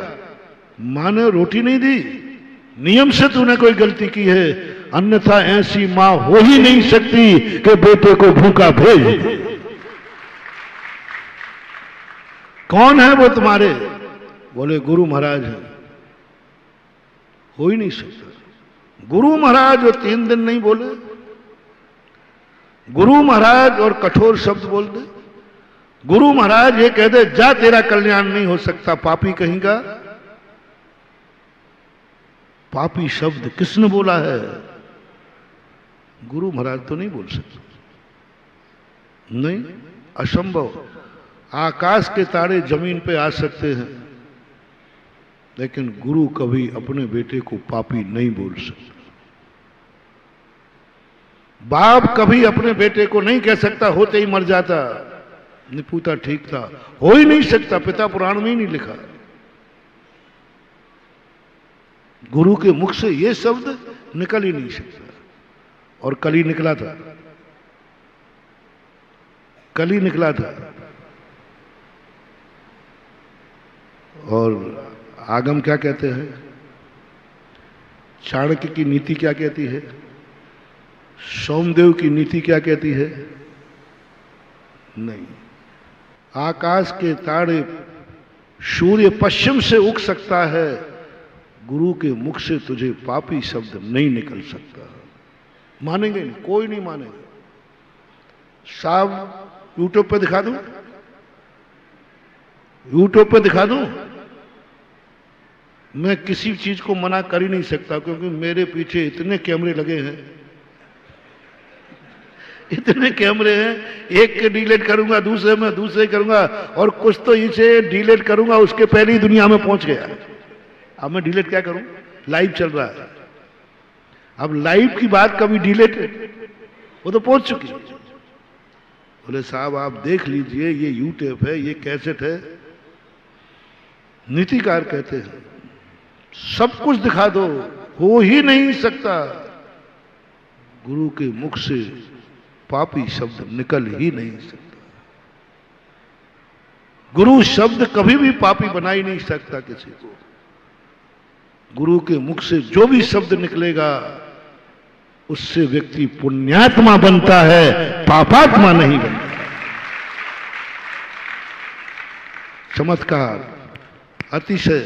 मां ने रोटी नहीं दी, नियम से तूने कोई गलती की है, अन्यथा ऐसी मां हो ही नहीं सकती कि बेटे को भूखा भेज दे। कौन है वो तुम्हारे? बोले गुरु महाराज है। हो ही नहीं सकता। गुरु महाराज और 3 दिन नहीं बोले, गुरु महाराज और कठोर शब्द बोल दे, गुरु महाराज ये कह दे जा तेरा कल्याण नहीं हो सकता, पापी कहेगा। पापी शब्द किसने बोला है? गुरु महाराज तो नहीं बोल सकते, नहीं, असंभव। आकाश के तारे जमीन पे आ सकते हैं, लेकिन गुरु कभी अपने बेटे को पापी नहीं बोल सकता। बाप कभी अपने बेटे को नहीं कह सकता होते ही मर जाता, निपुता ठीक था, हो ही नहीं सकता, पिता पुराण में ही नहीं लिखा। गुरु के मुख से ये शब्द निकल ही नहीं सकता। और कली निकला था, कली निकला था। और आगम क्या कहते हैं, चाणक्य की नीति क्या कहती है, सोमदेव की नीति क्या कहती है? नहीं। आकाश के तारे, सूर्य पश्चिम से उग सकता है, गुरु के मुख से तुझे पापी शब्द नहीं निकल सकता। मानेंगे नहीं, कोई नहीं मानेगा। साहब यूट्यूब पे दिखा दूं, यूट्यूब पे दिखा दूं, मैं किसी चीज को मना कर ही नहीं सकता, क्योंकि मेरे पीछे इतने कैमरे लगे हैं, इतने कैमरे हैं, एक के डिलीट करूंगा, दूसरे में दूसरे करूंगा, और कुछ तो इसे डिलीट करूंगा उसके पहले ही दुनिया में पहुंच गया। अब मैं डिलीट क्या करूं, लाइव चल रहा है। अब लाइव की बात कभी डिलीट, वो तो पहुंच चुकी। बोले साहब आप देख लीजिए, ये यूट्यूब है, ये कैसेट है। नीतिकार कहते हैं सब कुछ दिखा दो, हो ही नहीं सकता, गुरु के मुख से पापी शब्द निकल ही नहीं सकता। गुरु शब्द कभी भी पापी बना ही नहीं सकता किसी को। गुरु के मुख से जो भी शब्द निकलेगा उससे व्यक्ति पुण्यात्मा बनता है, पापात्मा नहीं बनता। चमत्कार, अतिशय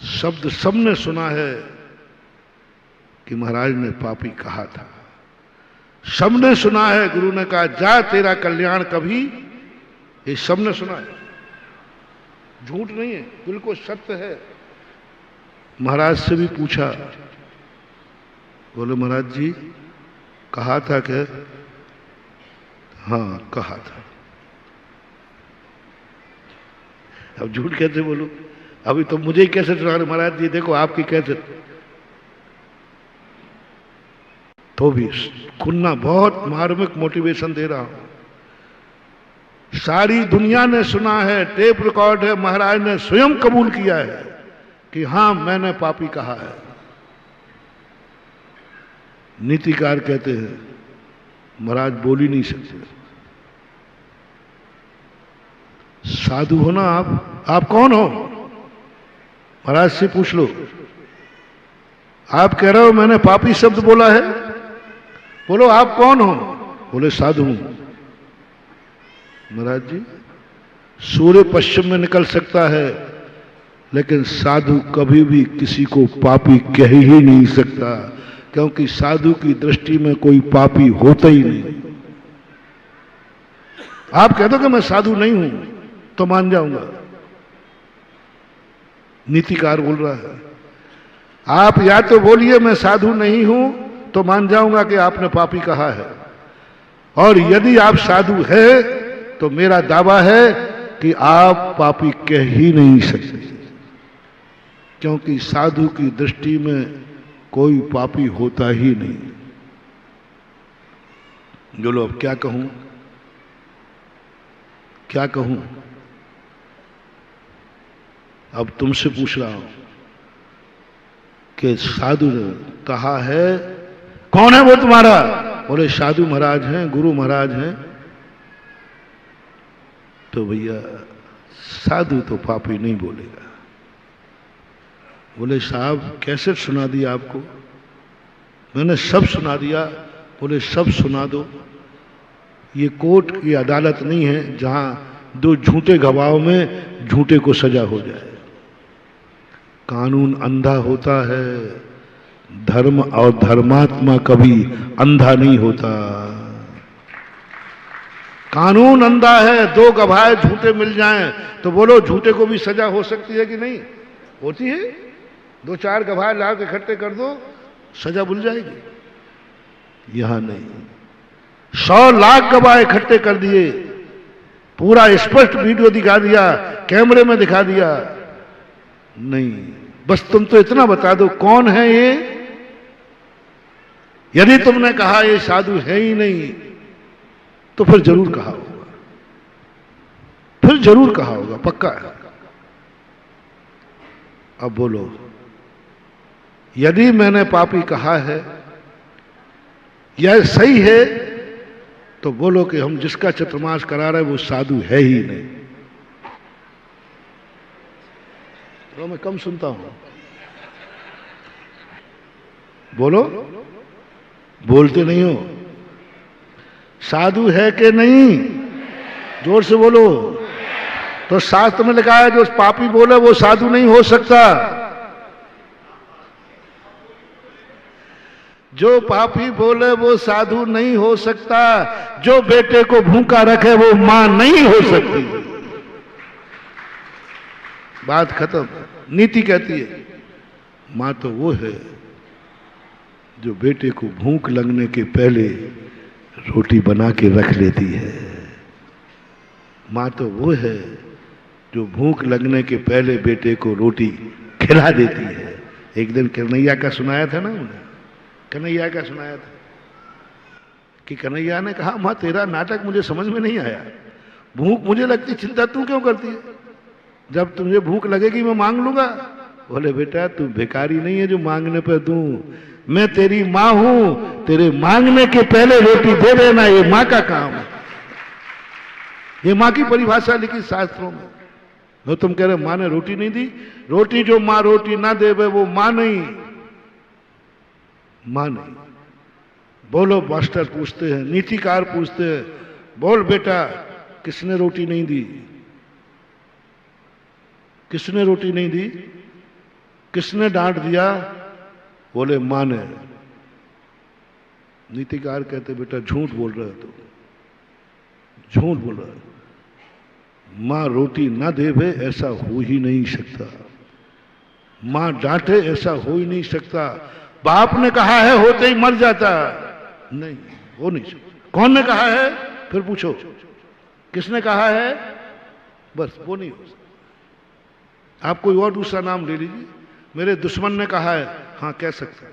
शब्द सबने सुना है कि महाराज ने पापी कहा था। सबने सुना है गुरु ने कहा जा तेरा कल्याण कभी, ये सबने सुना है, झूठ नहीं है, बिल्कुल सत्य है। महाराज से भी पूछा, बोले महाराज जी कहा था क्या? हाँ कहा था। अब झूठ कैसे बोलूं? अभी तो मुझे ही कैसे सुना रहे महाराज जी, देखो आपकी कैसे। तो भी सुनना, बहुत मार्मिक मोटिवेशन दे रहा हूं। सारी दुनिया ने सुना है, टेप रिकॉर्ड है, महाराज ने स्वयं कबूल किया है कि हां मैंने पापी कहा है। नीतिकार कहते हैं महाराज बोल ही नहीं सकते। साधु हो ना आप कौन हो? महाराज से पूछ लो। आप कह रहे हो मैंने पापी शब्द बोला है, बोलो आप कौन हो? बोले साधु हूं। महाराज जी सूर्य पश्चिम में निकल सकता है, लेकिन साधु कभी भी किसी को पापी कह ही नहीं सकता, क्योंकि साधु की दृष्टि में कोई पापी होता ही नहीं। आप कह दो कि मैं साधु नहीं हूं तो मान जाऊंगा। नीतिकार बोल रहा है, आप या तो बोलिए मैं साधु नहीं हूं तो मान जाऊंगा कि आपने पापी कहा है, और यदि आप साधु है तो मेरा दावा है कि आप पापी कह ही नहीं सकते, क्योंकि साधु की दृष्टि में कोई पापी होता ही नहीं। बोलो अब क्या कहूं, क्या कहूं? अब तुमसे पूछ रहा हूं कि साधु ने कहा है, कौन है वो तुम्हारा? बोले साधु महाराज हैं, गुरु महाराज हैं। तो भैया साधु तो पापी नहीं बोलेगा। बोले साहब कैसे सुना दिया आपको? मैंने सब सुना दिया। बोले सब सुना दो। ये कोर्ट की अदालत नहीं है जहां दो झूठे गवाहों में झूठे को सजा हो जाए। कानून अंधा होता है, धर्म और धर्मात्मा कभी अंधा नहीं होता। कानून अंधा है, दो गवाह झूठे मिल जाएं तो बोलो झूठे को भी सजा हो सकती है कि नहीं? होती है। दो चार गवाह ला के इकट्ठे कर दो, सजा भूल जाएगी। यहां नहीं, 100 लाख गवाह इकट्ठे कर दिए, पूरा स्पष्ट वीडियो दिखा दिया, कैमरे में दिखा दिया, नहीं, बस तुम तो इतना बता दो कौन है ये। यदि तुमने कहा ये साधु है ही नहीं तो फिर जरूर कहा होगा, फिर जरूर कहा होगा, पक्का है। अब बोलो, यदि मैंने पापी कहा है, यह सही है, तो बोलो कि हम जिसका चतुर्मास करा रहे वो साधु है ही नहीं। तो मैं कम सुनता हूं, बोलो, बोलते नहीं हो। साधु है कि नहीं? जोर से बोलो। तो शास्त्र में लिखा है जो पापी बोले वो साधु नहीं हो सकता। जो पापी बोले वो साधु नहीं हो सकता। जो बेटे को भूखा रखे वो मां नहीं हो सकती। बात खत्म। नीति कहती है मां तो वो है जो बेटे को भूख लगने के पहले रोटी बना के रख लेती है। मां तो वो है जो भूख लगने के पहले बेटे को रोटी खिला देती है। एक दिन कन्हैया का सुनाया था ना उन्हें, कन्हैया का सुनाया था कि कन्हैया ने कहा मां तेरा नाटक मुझे समझ में नहीं आया, भूख मुझे लगती, चिंता तू क्यों करती है? जब तुझे भूख लगेगी मैं मांग लूंगा। बोले बेटा तू भिखारी नहीं है जो मांगने पे दूं, मैं तेरी मां हूं, तेरे मांगने के पहले रोटी दे देना, ये मां का काम है। ये मां की परिभाषा लिखी शास्त्रों में। तो तुम कह रहे मां ने रोटी नहीं दी? रोटी जो मां रोटी ना दे वो मां नहीं, मां नहीं। बोलो, मास्टर पूछते हैं, नीतिकार पूछते हैं, बोल बेटा किसने रोटी नहीं दी? किसने रोटी नहीं दी? किसने डांट दिया? बोले मां ने। नीतिकार कहते बेटा झूठ बोल रहे हो तुम, झूठ बोल रहे हो। मां रोटी ना देवे ऐसा हो ही नहीं सकता, मां डांटे ऐसा हो ही नहीं सकता। बाप ने कहा है होते ही मर जाता, नहीं हो नहीं सकता। कौन ने कहा है? फिर पूछो किसने कहा है? बस वो नहीं हो सकता। आप कोई और दूसरा नाम ले लीजिए। मेरे दुश्मन ने कहा है, हाँ कह सकता है।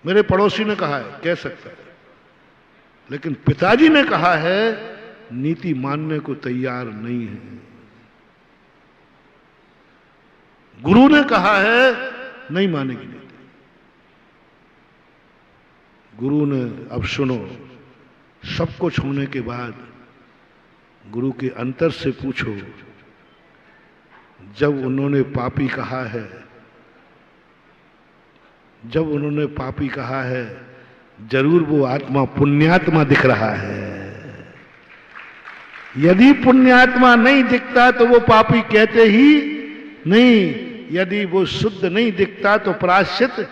मेरे पड़ोसी ने कहा है, कह सकता है। लेकिन पिताजी ने कहा है, नीति मानने को तैयार नहीं है। गुरु ने कहा है, नहीं मानेगी नीति। गुरु ने, अब सुनो, सब कुछ होने के बाद गुरु के अंतर से पूछो, जब उन्होंने पापी कहा है, जब उन्होंने पापी कहा है, जरूर वो आत्मा पुण्यात्मा दिख रहा है। यदि पुण्यात्मा नहीं दिखता तो वो पापी कहते ही नहीं, यदि वो शुद्ध नहीं दिखता तो प्रायश्चित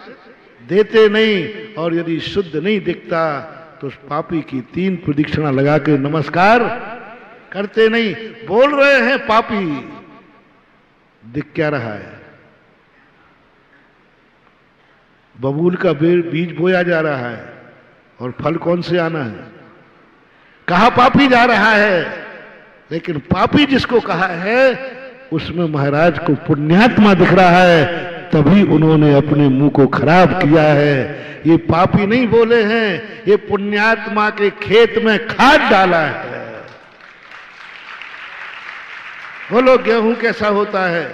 देते नहीं, और यदि शुद्ध नहीं दिखता तो उस पापी की 3 प्रदक्षिणा लगा के नमस्कार करते नहीं। बोल रहे हैं पापी, दिख क्या रहा है? बबूल का बीज बोया जा रहा है, और फल कौन से आना है? कहा पापी जा रहा है, लेकिन पापी जिसको कहा है उसमें महाराज को पुण्यात्मा दिख रहा है, तभी उन्होंने अपने मुंह को खराब किया है। ये पापी नहीं बोले हैं, ये पुण्यात्मा के खेत में खाद डाला है। बोलो, गेहूं कैसा होता है?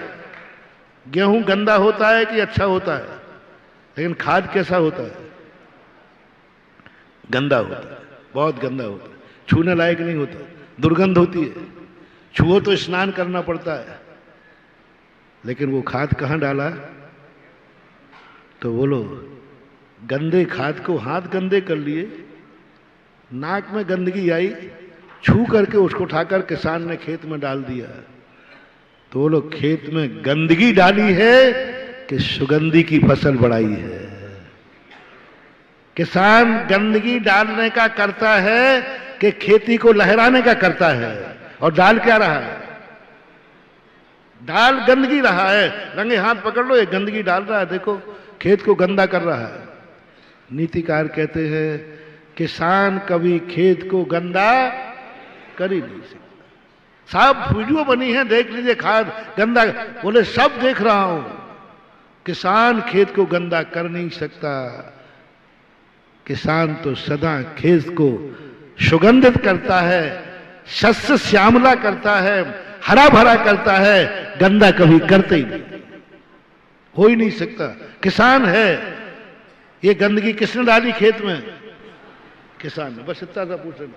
गेहूं गंदा होता है कि अच्छा होता है? लेकिन खाद कैसा होता है? गंदा होता है, बहुत गंदा होता है, छूने लायक नहीं होता, दुर्गंध होती है, छुओ तो स्नान करना पड़ता है। लेकिन वो खाद कहां डाला? तो बोलो, गंदे खाद को हाथ गंदे कर लिए, नाक में गंदगी आई, छू करके उसको उठाकर किसान ने खेत में डाल दिया। तो बोलो, खेत में गंदगी डाली है कि सुगंधी की फसल बढ़ाई है? किसान गंदगी डालने का करता है कि खेती को लहराने का करता है? और डाल क्या रहा है? डाल गंदगी रहा है। रंगे हाथ पकड़ लो, ये गंदगी डाल रहा है, देखो खेत को गंदा कर रहा है। नीतिकार कहते हैं किसान कभी खेत को गंदा कर ही नहीं सकता। साहब वीडियो बनी है, देख लीजिए, खाद गंदा, बोले सब देख रहा हूं, किसान खेत को गंदा कर नहीं सकता। किसान तो सदा खेत को सुगंधित करता है, शस्य श्यामला करता है, हरा भरा करता है, गंदा कभी करते ही नहीं, हो ही नहीं सकता। किसान है। ये गंदगी किसने डाली खेत में? किसान ने। बस इतना सा पूछ लेना,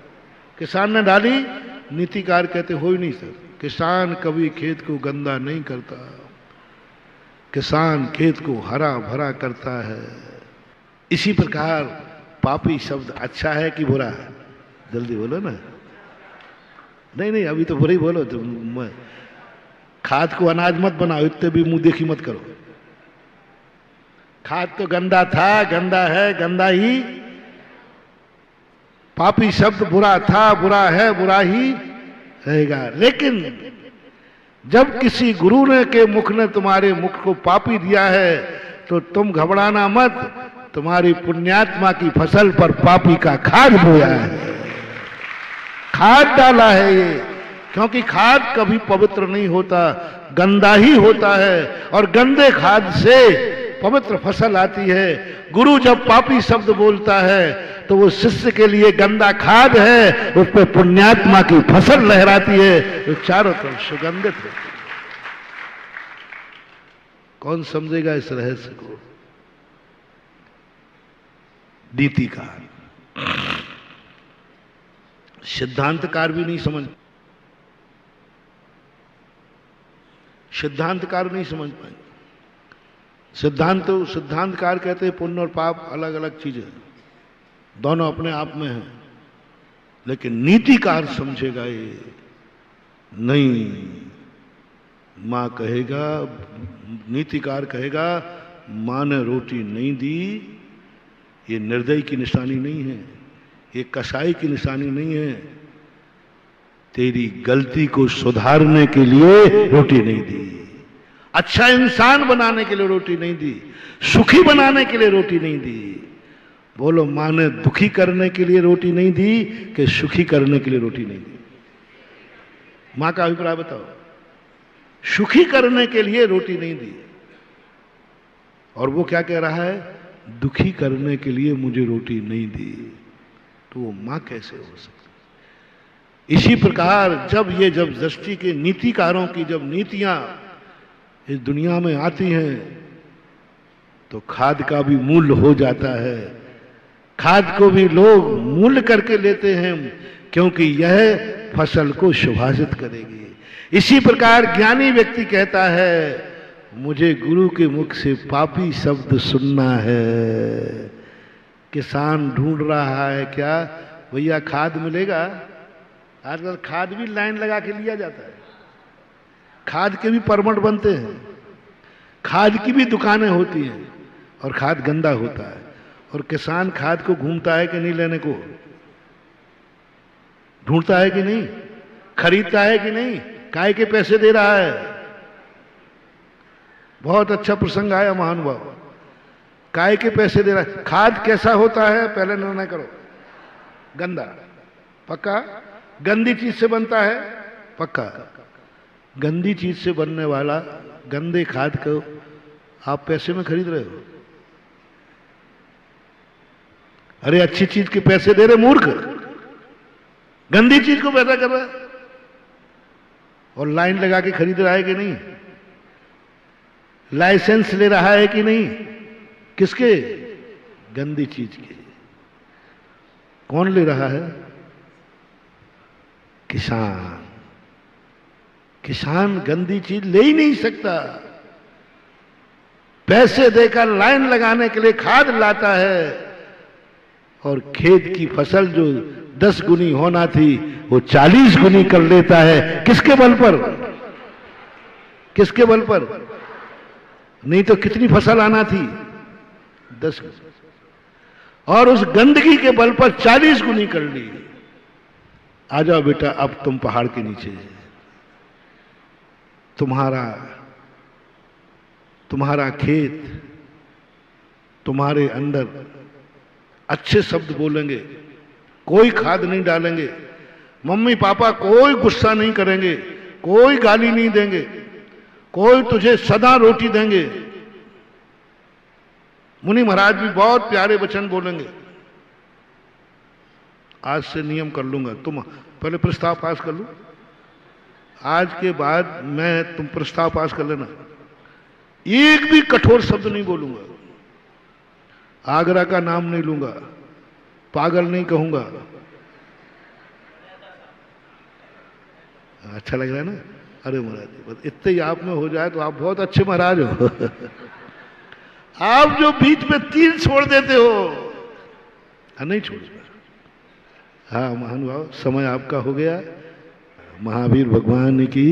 किसान ने डाली? नीतिकार कहते हो ही नहीं सकता। किसान कभी खेत को गंदा नहीं करता, किसान खेत को हरा भरा करता है। इसी प्रकार पापी शब्द अच्छा है कि बुरा है? जल्दी बोलो ना। नहीं, अभी तो बुरा ही बोलो। तुम खाद को अनाज मत बनाओ, इतने भी मुंह देखी मत करो। खाद तो गंदा था, गंदा है, गंदा ही। पापी शब्द बुरा था, बुरा है, बुरा ही रहेगा। लेकिन जब किसी गुरु ने के मुख ने तुम्हारे मुख को पापी दिया है तो तुम घबराना मत, तुम्हारी पुण्यात्मा की फसल पर पापी का खाद बोया है, खाद डाला है ये। क्योंकि खाद कभी पवित्र नहीं होता, गंदा ही होता है, और गंदे खाद से पवित्र फसल आती है। गुरु जब पापी शब्द बोलता है तो वो शिष्य के लिए गंदा खाद है, उस पर पुण्यात्मा की फसल लहराती है, जो चारों तरफ सुगंधित है। कौन समझेगा इस रहस्य को? नीतिकार, सिद्धांतकार भी नहीं समझ, सिद्धांतकार नहीं समझ पाएंगे। सिद्धांतकार कहते हैं पुण्य और पाप अलग अलग चीजें, दोनों अपने आप में हैं। लेकिन नीतिकार समझेगा ये नहीं। मां कहेगा, नीतिकार कहेगा, मां ने रोटी नहीं दी, ये निर्दयी की निशानी नहीं है, ये कसाई की निशानी नहीं है। तेरी गलती को सुधारने के लिए रोटी नहीं दी, अच्छा इंसान बनाने के लिए रोटी नहीं दी, सुखी बनाने के लिए रोटी नहीं दी। बोलो, मां ने दुखी करने के लिए रोटी नहीं दी कि सुखी करने के लिए रोटी नहीं दी? मां का अभिप्राय बताओ। सुखी करने के लिए रोटी नहीं दी, और वो क्या कह रहा है? दुखी करने के लिए मुझे रोटी नहीं दी। तो वो मां कैसे हो सकती? इसी प्रकार जब दृष्टि के नीतिकारों की जब नीतियां इस दुनिया में आती हैं तो खाद का भी मूल्य हो जाता है। खाद को भी लोग मूल्य करके लेते हैं, क्योंकि यह फसल को सुभाषित करेगी। इसी प्रकार ज्ञानी व्यक्ति कहता है, मुझे गुरु के मुख से पापी शब्द सुनना है। किसान ढूंढ रहा है क्या भैया खाद मिलेगा। आजकल खाद भी लाइन लगा के लिया जाता है, खाद के भी परमिट बनते हैं, खाद की भी दुकानें होती हैं, और खाद गंदा होता है। और किसान खाद को घूमता है कि नहीं लेने को, ढूंढता है कि नहीं, खरीदता है कि नहीं, काय के पैसे दे रहा है। बहुत अच्छा प्रसंग आया महानुभाव, काय के पैसे दे रहा है। खाद कैसा होता है पहले निर्णय करो। गंदा, पक्का। गंदी चीज से बनता है, पक्का। गंदी चीज से बनने वाला गंदे खाद को आप पैसे में खरीद रहे हो। अरे अच्छी चीज के पैसे दे रहे मूर्ख, गंदी चीज को पैदा कर रहा है। और लाइन लगा के खरीद रहा है कि नहीं, लाइसेंस ले रहा है कि नहीं, किसके, गंदी चीज के। कौन ले रहा है, किसान। किसान गंदी चीज ले ही नहीं सकता, पैसे देकर लाइन लगाने के लिए खाद लाता है, और खेत की फसल जो 10 गुनी होना थी वो 40 गुनी कर लेता है। किसके बल पर, किसके बल पर। नहीं तो कितनी फसल आना थी, 10 गुनी, और उस गंदगी के बल पर 40 गुनी कर ली। आ जाओ बेटा, अब तुम पहाड़ के नीचे, तुम्हारा खेत, तुम्हारे अंदर अच्छे शब्द बोलेंगे, कोई खाद नहीं डालेंगे, मम्मी पापा कोई गुस्सा नहीं करेंगे, कोई गाली नहीं देंगे, कोई तुझे सदा रोटी देंगे। मुनि महाराज भी बहुत प्यारे वचन बोलेंगे। आज से नियम कर लूंगा, तुम पहले प्रस्ताव पास कर लो, आज के बाद मैं, तुम प्रस्ताव पास कर लेना, एक भी कठोर शब्द नहीं बोलूंगा, आगरा का नाम नहीं लूंगा, पागल नहीं कहूंगा। अच्छा लग रहा है ना। अरे महाराज इतने ही आप में हो जाए तो आप बहुत अच्छे महाराज हो। आप जो बीच में 3 छोड़ देते हो, नहीं छोड़। हाँ महानुभाव, समय आपका हो गया। महावीर भगवान की